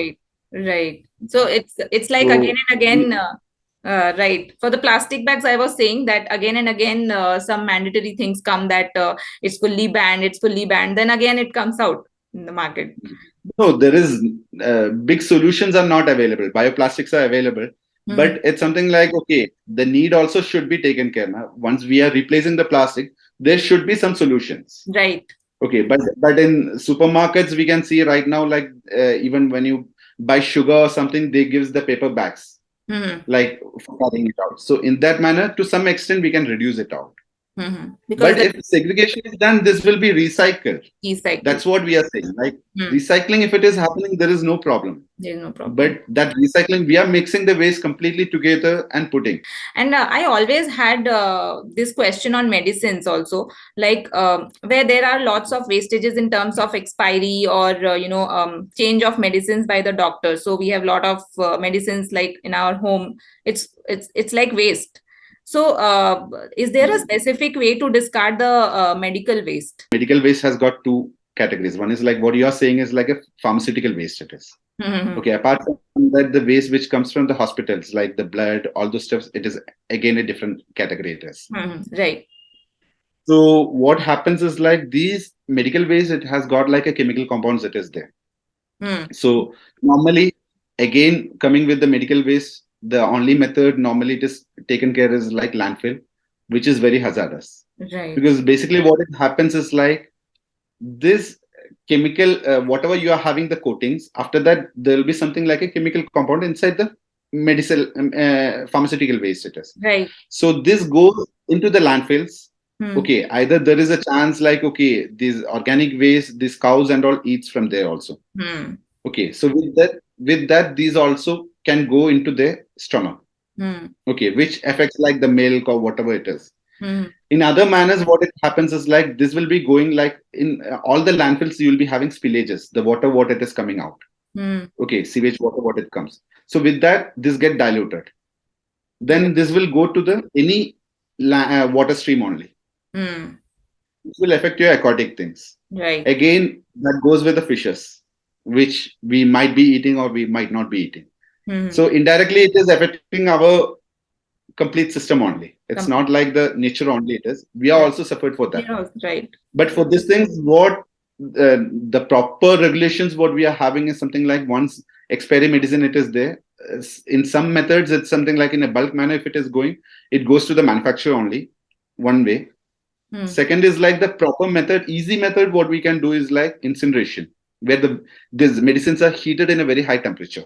A: Right. So it's like again and again. Right. For the plastic bags, I was saying that again and again, some mandatory things come that it's fully banned. Then again, it comes out in the market.
B: No, there is big solutions are not available. Bioplastics are available, but it's something like, okay, the need also should be taken care of. Once we are replacing the plastic, there should be some solutions.
A: Right.
B: Okay, but in supermarkets, we can see right now, like even when you buy sugar or something, they gives the paper bags. Like for carrying it out. So in that manner, to some extent, we can reduce it out. But if segregation is done, this will be recycled. That's what we are saying. Like recycling, if it is happening, there is no problem.
A: There's no problem.
B: But that recycling, we are mixing the waste completely together and putting. And
A: I always had this question on medicines also, like where there are lots of wastages in terms of expiry or change of medicines by the doctor. So we have a lot of medicines like in our home. It's like waste. So is there a specific way to discard the medical waste?
B: Medical waste has got two categories. One is like what you are saying is like a pharmaceutical waste it is. Okay, apart from that, the waste which comes from the hospitals, like the blood, all those stuff, it is again a different category it is.
A: Right.
B: So what happens is like these medical waste, it has got like a chemical compounds that is there. So normally, again, coming with the medical waste, the only method normally it is taken care is like landfill, which is very hazardous.
A: Right.
B: Because basically what it happens is like this chemical, whatever you are having the coatings, after that there will be something like a chemical compound inside the medical pharmaceutical waste it is.
A: Right.
B: So this goes into the landfills. Okay, either there is a chance like, okay, these organic waste, these cows and all eats from there also. Okay, so with that these also can go into their stomach. Okay, which affects like the milk or whatever it is. In other manners, what it happens is like this will be going like in all the landfills, you will be having spillages, the water, what it is coming out. Okay, sewage water, what it comes. So with that, this get diluted. Then this will go to the any water stream only. It will affect your aquatic things.
A: Right.
B: Again, that goes with the fishes, which we might be eating or we might not be eating. So indirectly, it is affecting our complete system only. It's not like the nature only it is. We are also suffered for that.
A: Yeah, right.
B: But for these things, what the proper regulations, what we are having is something like once expiry medicine, it is there. In some methods, it's something like in a bulk manner, if it is going, it goes to the manufacturer only, one way. Second is like the proper method, easy method, what we can do is like incineration, where these medicines are heated in a very high temperature.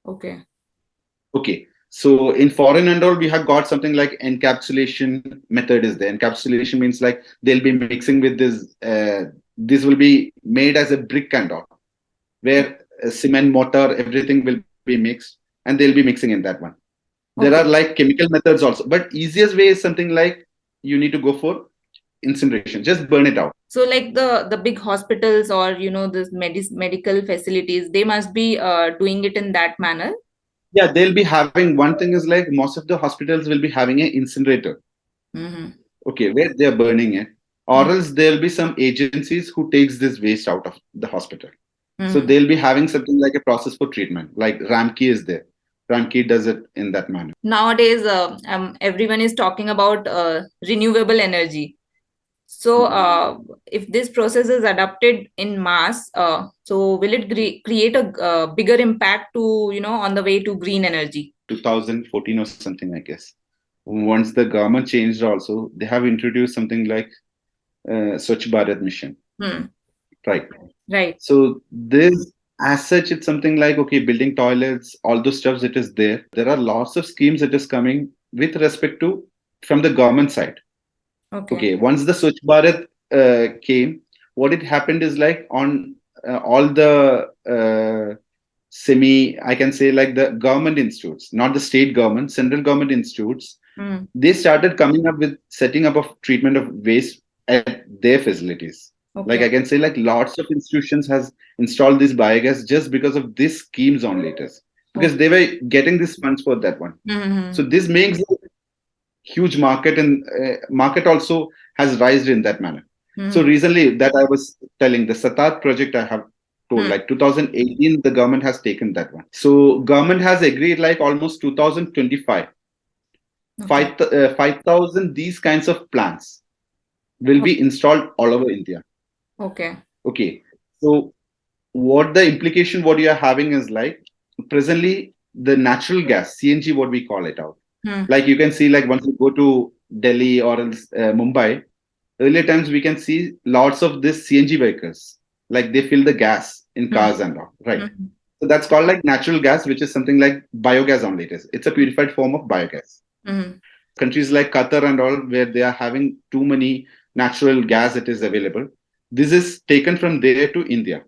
A: Okay.
B: So in foreign and all, we have got something like encapsulation method is there. Encapsulation means like they'll be mixing with this. This will be made as a brick kind of, where cement, mortar, everything will be mixed, and they'll be mixing in that one. There are like chemical methods also, but easiest way is something like you need to go for incineration. Just burn it out.
A: So like the big hospitals or this medical facilities, they must be doing it in that manner.
B: Yeah, they'll be having, one thing is like most of the hospitals will be having an incinerator. Okay, where they're burning it. Or else there'll be some agencies who takes this waste out of the hospital. So they'll be having something like a process for treatment. Like Ramki is there. Ramki does it in that manner.
A: Nowadays, everyone is talking about renewable energy. So if this process is adopted in mass, so will it create a bigger impact to, on the way to green energy?
B: 2014 or something, I guess. Once the government changed also, they have introduced something like Swachh Bharat mission. Right.
A: Right.
B: So this, as such, it's something like, okay, building toilets, all those stuffs, it is there. There are lots of schemes that is coming with respect to from the government side.
A: Okay.
B: Okay, once the Swachh Bharat came, what it happened is like on all the I can say like the government institutes, not the state government, central government institutes, they started coming up with setting up of treatment of waste at their facilities. Like
A: Okay.
B: I can say like lots of institutions has installed this biogas just because of these schemes only it is. Because
A: Okay.
B: they were getting these funds for that one. So this makes huge market, and market also has rised in that manner. So recently that I was telling the Satat project I have told like 2018 the government has taken that one. So government has agreed like almost 2025
A: Okay.
B: 5,000 these kinds of plants will be installed all over India.
A: Okay.
B: Okay. So what the implication what you are having is like presently the natural gas CNG what we call it out. Like you can see like once you go to Delhi or else, Mumbai, earlier times we can see lots of this CNG vehicles. Like they fill the gas in cars and all, right? So that's called like natural gas, which is something like biogas only it is. It's a purified form of biogas. Countries like Qatar and all, where they are having too many natural gas that is available, this is taken from there to India.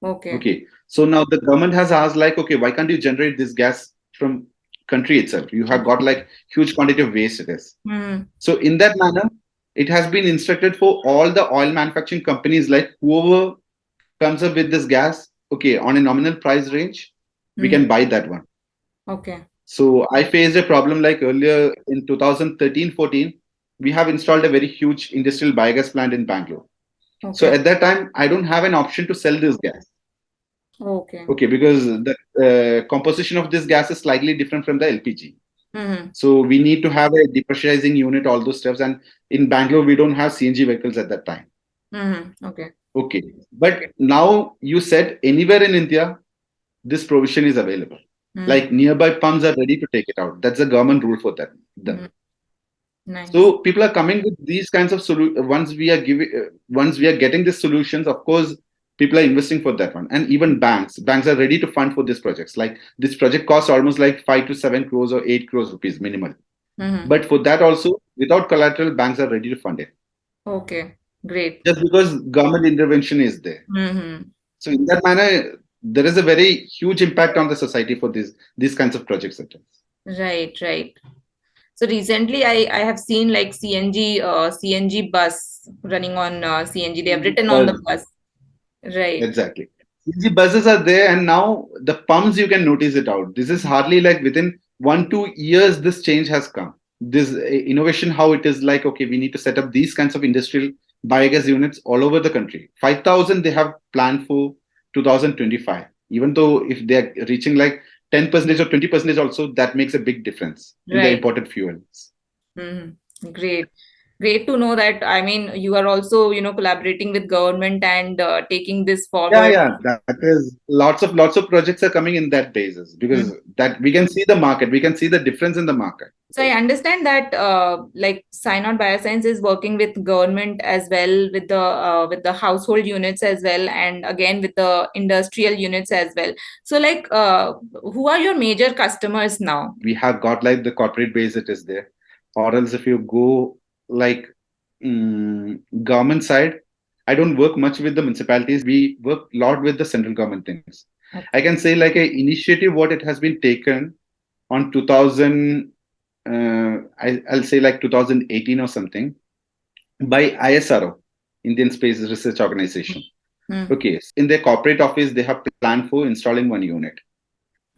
A: Okay.
B: Okay. So now the government has asked like, okay, why can't you generate this gas from country itself? You have got like huge quantity of waste it is. So in that manner, it has been instructed for all the oil manufacturing companies, like whoever comes up with this gas, okay, on a nominal price range, we can buy that one.
A: Okay.
B: So I faced a problem like earlier in 2013-14, we have installed a very huge industrial biogas plant in Bangalore.
A: Okay.
B: So at that time, I don't have an option to sell this gas.
A: Okay.
B: Okay, because the composition of this gas is slightly different from the LPG. So we need to have a depressurizing unit, all those steps. And in Bangalore, we don't have CNG vehicles at that time.
A: Okay.
B: Okay. But now you said anywhere in India, this provision is available. Like nearby pumps are ready to take it out. That's a government rule for them.
A: Nice.
B: So people are coming with these kinds of solutions. Once we are getting these solutions, of course, people are investing for that one. And even banks are ready to fund for these projects. Like this project costs almost like 5 to 7 crores or 8 crores rupees minimal. But for that also, without collateral, banks are ready to fund it.
A: Okay. Great.
B: Just because government intervention is there. So in that manner, there is a very huge impact on the society for these kinds of projects.
A: Right. Right. So recently, I have seen like CNG bus running on CNG. They have written on the bus. Right.
B: Exactly. CNG buses are there, and now the pumps you can notice it out. This is hardly like within 1-2 years this change has come. This innovation, how it is like, okay, we need to set up these kinds of industrial biogas units all over the country. 5,000 they have planned for 2025. Even though if they are reaching like 10% or 20% also, that makes a big difference in the imported fuels.
A: Great. Great to know that. I mean, you are also, collaborating with government and taking this forward.
B: Yeah. That is lots of projects are coming in that basis because that we can see the market, we can see the difference in the market.
A: So I understand that like Synod Bioscience is working with government as well, with the household units as well, and again with the industrial units as well. So like, who are your major customers now?
B: We have got like the corporate base it is there, or else if you go like government side, I don't work much with the municipalities. We work a lot with the central government things. Okay. I can say like a initiative what it has been taken on 2000. I'll say like 2018 or something by ISRO, Indian Space Research Organization. Okay, in their corporate office, they have planned for installing one unit.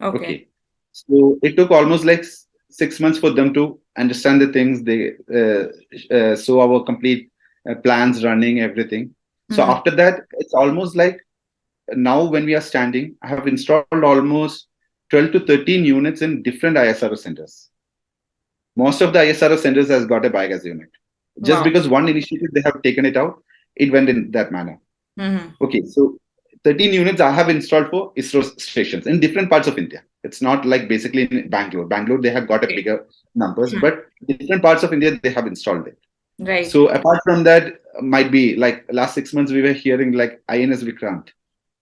B: Okay. So it took almost like 6 months for them to understand the things. They saw our complete plans running, everything. So after that, it's almost like now when we are standing, I have installed almost 12 to 13 units in different ISRO centers. Most of the ISRO centers has got a biogas unit. Just because one initiative they have taken it out, it went in that manner. Okay, so 13 units I have installed for ISRO stations in different parts of India. It's not like basically in Bangalore. Bangalore, they have got a bigger numbers, but different parts of India, they have installed it.
A: Right.
B: So apart from that, might be like last 6 months we were hearing like INS Vikrant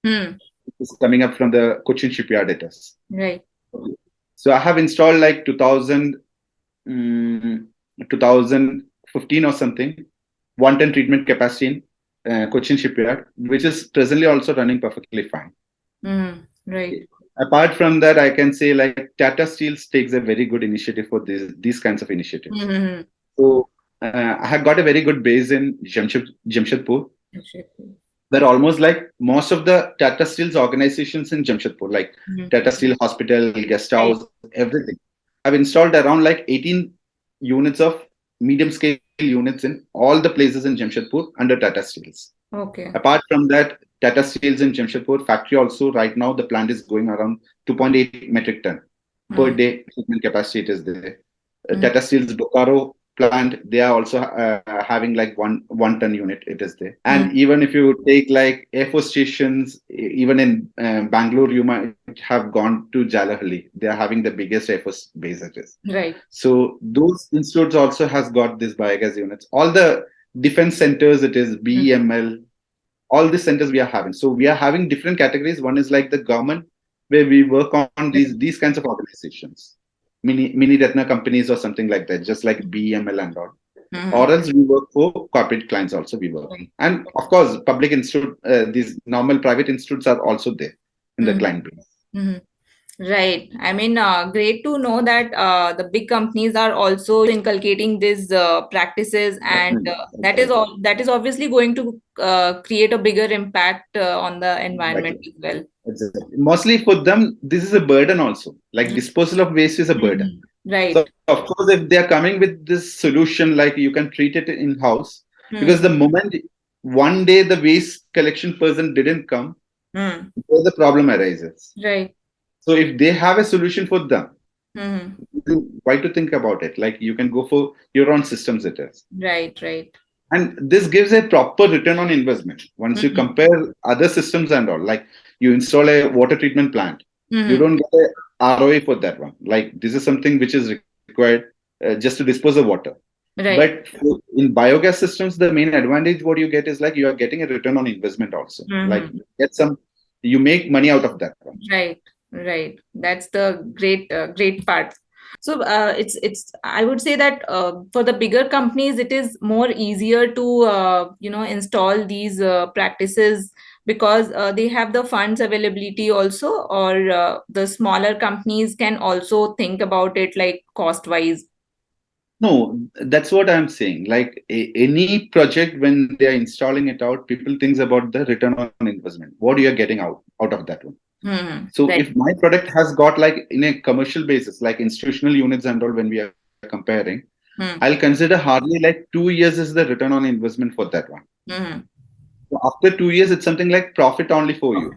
B: is coming up from the Cochin shipyard it is.
A: Right.
B: So I have installed like 2015 or something, 1 ton treatment capacity in Cochin shipyard, which is presently also running perfectly fine.
A: Right.
B: Apart from that, I can say like Tata Steels takes a very good initiative for these kinds of initiatives. So I have got a very good base in Jamshedpur. Where almost like most of the Tata Steel's organizations in Jamshedpur, like Tata Steel Hospital, Guest House, everything. I've installed around like 18 units of medium scale units in all the places in Jamshedpur under Tata Steels.
A: Okay.
B: Apart from that, Tata Steels in Jamshedpur factory also right now the plant is going around 2.8 metric ton per day treatment capacity it is there. Tata Steel's Bokaro plant, they are also having like one ton unit it is there. And even if you take like Air Force stations, even in Bangalore, you might have gone to Jalahalli. They are having the biggest Air Force base it is.
A: Right.
B: So those institutes also has got this biogas units. All the defense centers it is BEML, all these centers we are having. So we are having different categories. One is like the government where we work on these kinds of organizations. Mini Ratna companies or something like that, just like BML and all. Or else we work for corporate clients also we work. And of course, public institute, these normal private institutes are also there in the client base.
A: Right. I mean, great to know that the big companies are also inculcating these practices, and that is obviously going to create a bigger impact on the environment as well.
B: Exactly. Mostly for them, this is a burden also. Like disposal of waste is a burden.
A: Right.
B: So of course, if they are coming with this solution, like you can treat it in house, because the moment one day the waste collection person didn't come, the problem arises.
A: Right.
B: So if they have a solution for them, why to think about it? Like you can go for your own systems it is.
A: Right. Right.
B: And this gives a proper return on investment. Once you compare other systems and all, like you install a water treatment plant, you don't get a ROI for that one. Like this is something which is required just to dispose of water.
A: Right.
B: But in biogas systems, the main advantage what you get is like you are getting a return on investment also. Like you make money out of that one.
A: Right. Right. That's the great part. So it's I would say that for the bigger companies, it is more easier to install these practices because they have the funds availability also, or the smaller companies can also think about it like cost wise.
B: No, that's what I'm saying. Like any project, when they are installing it out, people thinks about the return on investment. What you are getting out of that one. So
A: Right.
B: if my product has got like in a commercial basis, like institutional units and all, when we are comparing, I'll consider hardly like 2 years is the return on investment for that one. So after 2 years, it's something like profit only for you.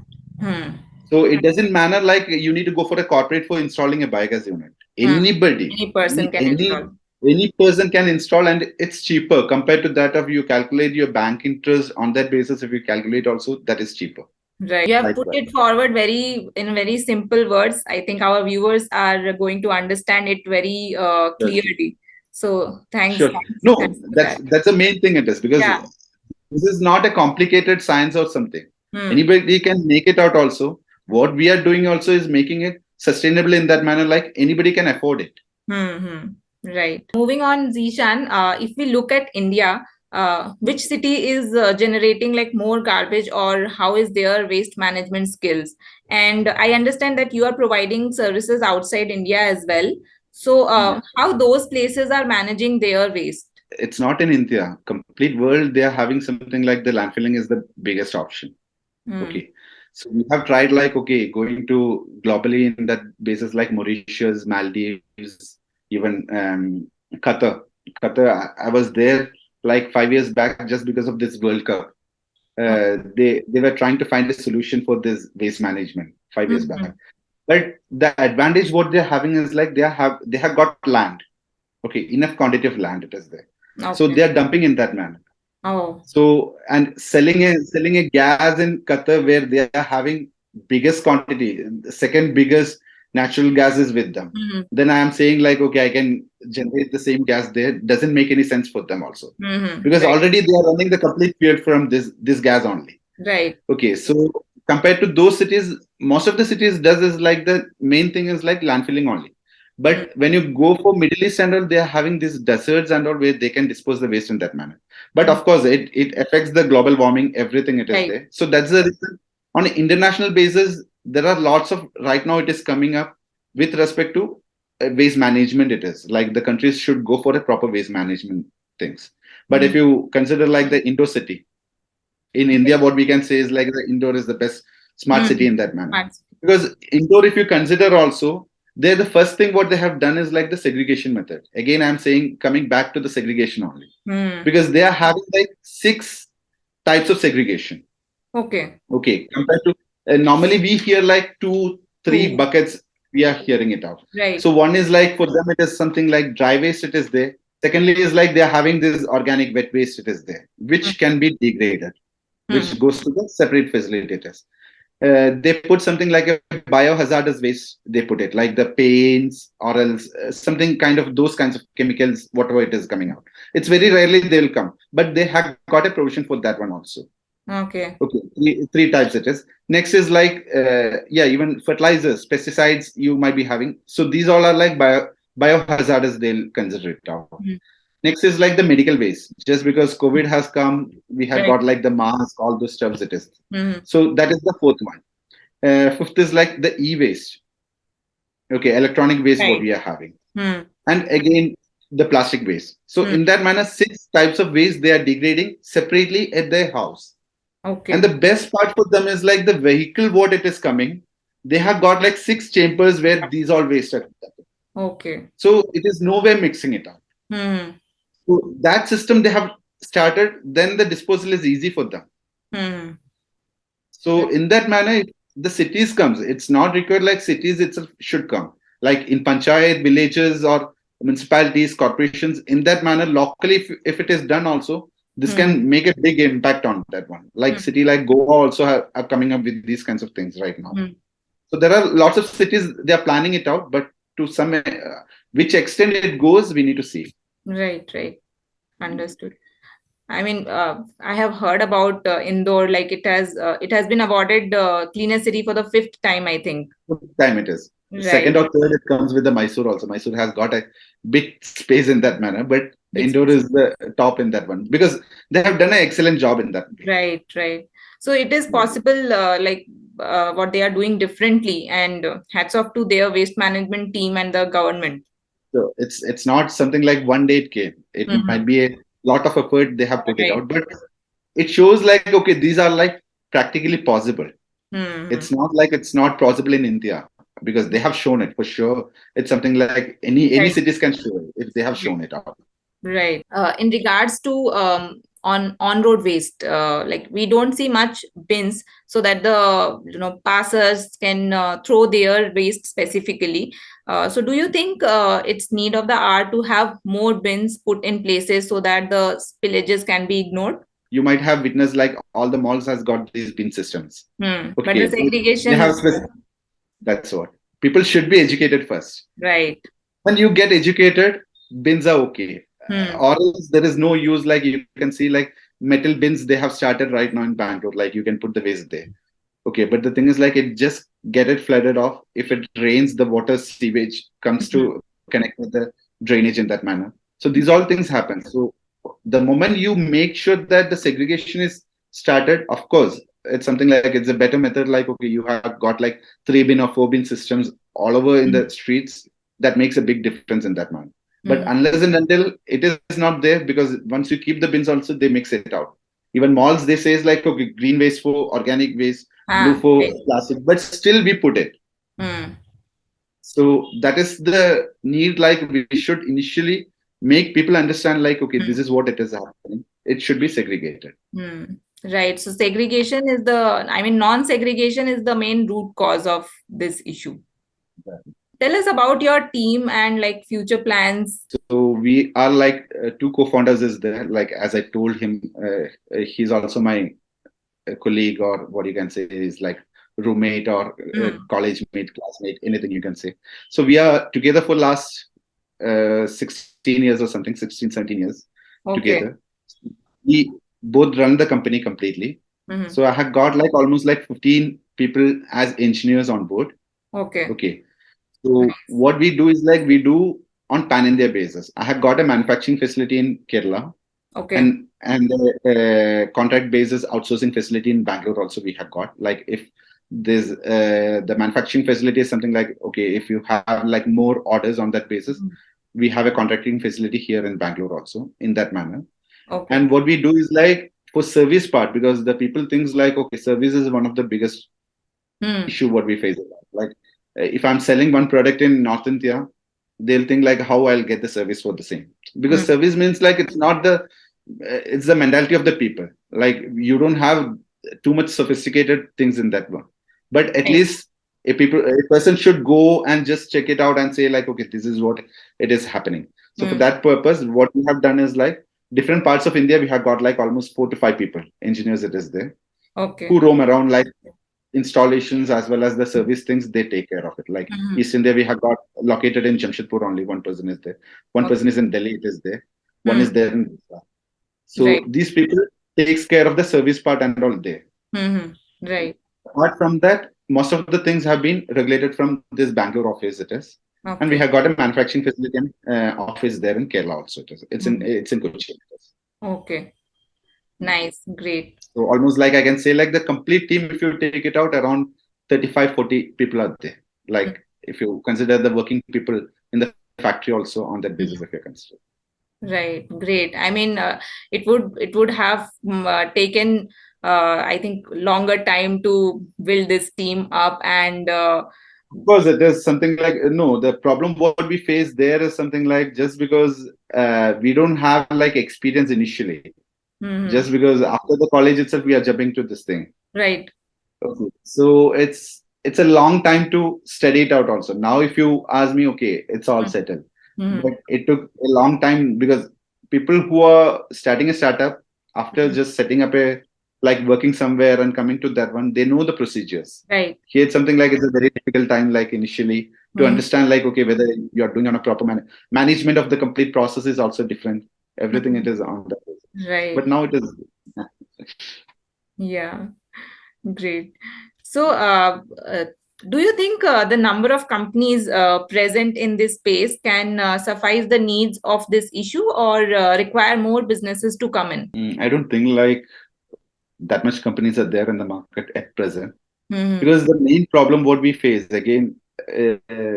B: So it doesn't matter like you need to go for a corporate for installing a biogas unit. Anybody,
A: Any person can install.
B: Any person can install, and it's cheaper compared to that of you calculate your bank interest on that basis. If you calculate also, that is cheaper.
A: Right. You have put it forward in very simple words. I think our viewers are going to understand it very clearly. So thanks.
B: Sure. No, that's the main thing it is, because this is not a complicated science or something. Anybody can make it out also. What we are doing also is making it sustainable in that manner, like anybody can afford it.
A: Right. Moving on, Zeeshan, if we look at India, which city is generating like more garbage, or how is their waste management skills? And I understand that you are providing services outside India as well. So how those places are managing their waste?
B: It's not in India. Complete world, they are having something like the landfilling is the biggest option. Okay. So we have tried like, okay, going to globally in that basis like Mauritius, Maldives, even Qatar. Qatar, I was there like 5 years back just because of this World Cup. They were trying to find a solution for this waste management 5 years back. But the advantage what they're having is like they have got land. Okay, enough quantity of land it is there. Okay. So they are dumping in that manner.
A: Oh.
B: So and selling a gas in Qatar where they are having biggest quantity, second biggest natural gas is with them. Then I am saying like, okay, I can generate the same gas there. Doesn't make any sense for them also. Because already they are running the complete fuel from this gas only.
A: Right.
B: Okay, so compared to those cities, most of the cities does is like the main thing is like landfilling only. But when you go for Middle East and all, they are having these deserts and all where they can dispose the waste in that manner. But of course, it affects the global warming, everything it is there. So that's the reason on an international basis, there are lots of, right now it is coming up with respect to waste management. It is like the countries should go for a proper waste management things. But if you consider like the Indo city, in India, what we can say is like the Indore is the best smart city in that manner. Because Indore, if you consider also, they're the first thing what they have done is like the segregation method. Again, I'm saying coming back to the segregation only. Because they are having like 6 types of segregation.
A: Okay.
B: Compared to normally we hear like 2, 3 buckets, we are hearing it out.
A: Right.
B: So one is like for them, it is something like dry waste, it is there. Secondly, is like they are having this organic wet waste, it is there, which can be degraded, which goes to the separate facilitators. They put something like a biohazardous waste, they put it like the paints or else something kind of those kinds of chemicals, whatever it is coming out. It's very rarely they'll come, but they have got a provision for that one also.
A: Okay.
B: Three types it is. Next is like, even fertilizers, pesticides you might be having. So these all are like biohazardous, they'll consider it out. Next is like the medical waste. Just because COVID has come, we have got like the mask, all those stuffs it is. So that is the 4th one. 5th is like the e-waste. Electronic waste what we are having. And again, the plastic waste. So in that manner, 6 types of waste they are degrading separately at their house. And the best part for them is like the vehicle what it is coming. They have got like 6 chambers where these all waste are. So it is nowhere mixing it up. So that system they have started, then the disposal is easy for them. So in that manner, if the cities comes, it's not required like cities itself should come. Like in panchayat, villages or municipalities, corporations, in that manner, locally, if it is done also, this can make a big impact on that one. Like city like Goa also are coming up with these kinds of things right now. So there are lots of cities, they are planning it out, but to some, which extent it goes, we need to see.
A: Right. Understood. I mean, I have heard about Indore, like it has been awarded cleanest city for the 5th time, I think.
B: 5th time it is. Right. 2nd or 3rd, it comes with the Mysore also. Mysore has got a big space in that manner, but Indore is the top in that one because they have done an excellent job in that.
A: Right. So it is possible, what they are doing differently, and hats off to their waste management team and the government.
B: So it's not something like one day it came. It might be a lot of effort they have put it out, but it shows like, okay, these are like practically possible. It's not like it's not possible in India because they have shown it for sure. It's something like any cities can show it if they have shown it out.
A: Right. In regards to on-road waste, like we don't see much bins so that the passers can throw their waste specifically. So do you think it's need of the hour to have more bins put in places so that the spillages can be ignored?
B: You might have witnessed like all the malls has got these bin systems.
A: But the segregation
B: that's what. People should be educated first.
A: Right.
B: When you get educated, bins are okay. Or else there is no use, like you can see like metal bins they have started right now in Bangalore, like you can put the waste there. Okay, but the thing is like it just get it flooded off. If it rains, the water sewage comes to connect with the drainage in that manner. So these all things happen. So the moment you make sure that the segregation is started, of course, it's something like it's a better method. Like, okay, you have got like 3 bin or 4 bin systems all over in the streets. That makes a big difference in that manner. But unless and until it is not there, because once you keep the bins also, they mix it out. Even malls, they say is like, okay, green waste for organic waste, blue for plastic, but still we put it. So that is the need, like we should initially make people understand like, okay, this is what it is happening. It should be segregated.
A: Right. So segregation is non-segregation is the main root cause of this issue.
B: Exactly.
A: Tell us about your team and like future plans.
B: So we are like 2 co-founders is there. Like as I told him, he's also my colleague, or what you can say is like roommate or college mate, classmate, anything you can say. So we are together for last 16 years or something, 16, 17 years together. We both run the company completely. So I have got like almost like 15 people as engineers on board. Okay. So what we do is like we do on pan-India basis. I have got a manufacturing facility in Kerala. And contract basis outsourcing facility in Bangalore also we have got. Like if there's the manufacturing facility is something like, okay, if you have like more orders on that basis, we have a contracting facility here in Bangalore also in that manner. And what we do is like for service part, because the people thinks like, okay, service is one of the biggest issue what we face. Like if I'm selling one product in North India, they'll think like how I'll get the service for the same. Because service means like it's not the, it's the mentality of the people. Like you don't have too much sophisticated things in that one. But at least a person should go and just check it out and say like, okay, this is what it is happening. So for that purpose, what we have done is like different parts of India, we have got like almost 4 to 5 people, engineers it is there, who roam around like installations as well as the service things, they take care of it. Like East India, we have got located in Jamshedpur, only one person is there. One person is in Delhi, it is there. One is there in Gujarat. So these people takes care of the service part and all there. Apart from that, most of the things have been regulated from this Bangalore office it is. And we have got a manufacturing facility and office there in Kerala also. It's in Kochi.
A: Nice, great.
B: So almost like I can say like the complete team, if you take it out, around 35, 40 people are there. Like if you consider the working people in the factory also on that basis, if you consider.
A: Right, great. I mean, it would have taken, I think, longer time to build this team up and.
B: Of course, it is something like, no, the problem what we face there is something like just because we don't have like experience initially. Just because after the college itself, we are jumping to this thing.
A: Right.
B: Okay. So it's a long time to study it out also. Now, if you ask me, okay, it's all settled. But it took a long time because people who are starting a startup after just setting up like working somewhere and coming to that one, they know the procedures.
A: Right.
B: Here it's something like it's a very difficult time, like initially to understand like, okay, whether you're doing on a proper management of the complete process is also different. Everything it is on that.
A: Right.
B: But now it is.
A: Yeah, great. So, do you think the number of companies present in this space can suffice the needs of this issue or require more businesses to come in?
B: I don't think like that much companies are there in the market at present. Because the main problem what we face, again,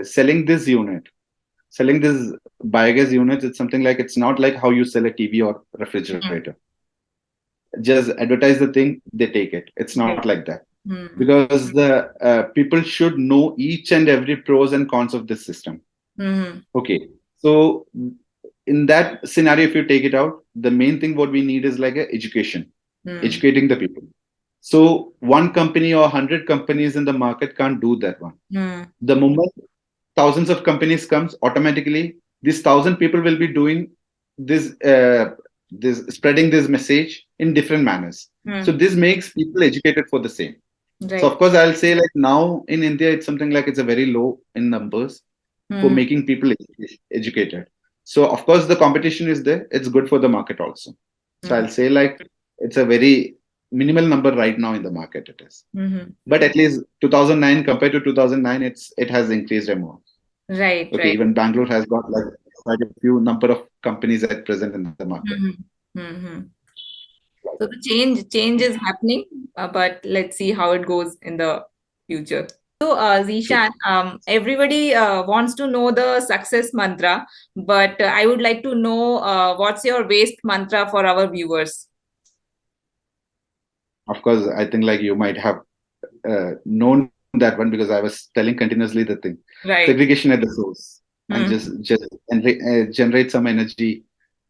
B: selling this biogas unit, it's something like, it's not like how you sell a TV or refrigerator. Just advertise the thing, they take it. It's not like that. Because the people should know each and every pros and cons of this system. Okay. So in that scenario, if you take it out, the main thing what we need is like education, educating the people. So one company or 100 companies in the market can't do that one. The moment thousands of companies comes, automatically these 1,000 people will be doing this, spreading this message in different manners. So this makes people educated for the same. Right. So of course I'll say like now in India it's something like it's a very low in numbers for making people educated. So of course the competition is there. It's good for the market also. So I'll say like it's a very minimal number right now in the market it is. But at least 2009 compared to 2009, it has increased more.
A: Right.
B: Okay.
A: Right.
B: Even Bangalore has got like quite a few number of companies at present in the market.
A: So the change is happening, but let's see how it goes in the future. So, Zeeshan, everybody wants to know the success mantra, but I would like to know what's your waste mantra for our viewers?
B: Of course, I think like you might have known that one because I was telling continuously the thing.
A: Right.
B: Segregation at the source and just generate some energy.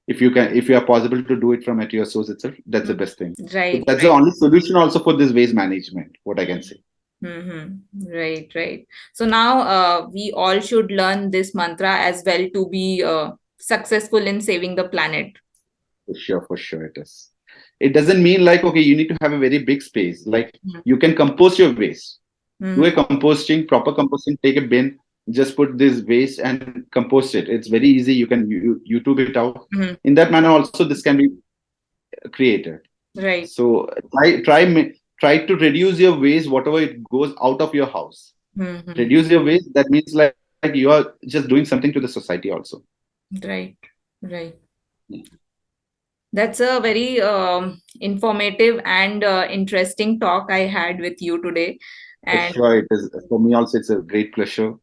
B: If you are possible to do it from at your source itself, that's the best thing.
A: Right.
B: So that's the only solution also for this waste management, what I can say.
A: Right, right. So now we all should learn this mantra as well to be successful in saving the planet.
B: For sure it is. It doesn't mean like, okay, you need to have a very big space. Like you can compose your waste. Do a composting, proper composting, take a bin, just put this waste and compost it. It's very easy. You can YouTube it out. In that manner also this can be created.
A: Right.
B: So try to reduce your waste, whatever it goes out of your house. Reduce your waste. That means like you are just doing something to the society also.
A: Right. That's a very informative and interesting talk I had with you today. And
B: sure, it is for me also. It's a great pleasure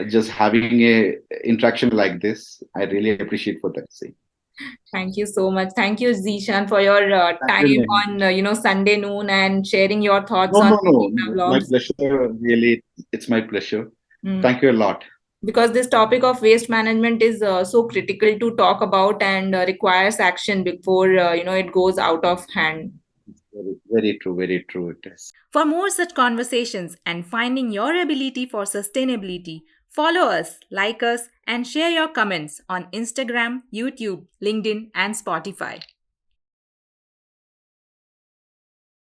B: just having a interaction like this. I really appreciate for that.
A: Thank you so much. Thank you, Zeeshan, for your time on Sunday noon and sharing your thoughts on
B: No. My pleasure. Really, it's my pleasure. Thank you a lot.
A: Because this topic of waste management is so critical to talk about and requires action before it goes out of hand.
B: Very true. Very true. It is.
A: For more such conversations and finding your ability for sustainability, follow us, like us, and share your comments on Instagram, YouTube, LinkedIn, and Spotify.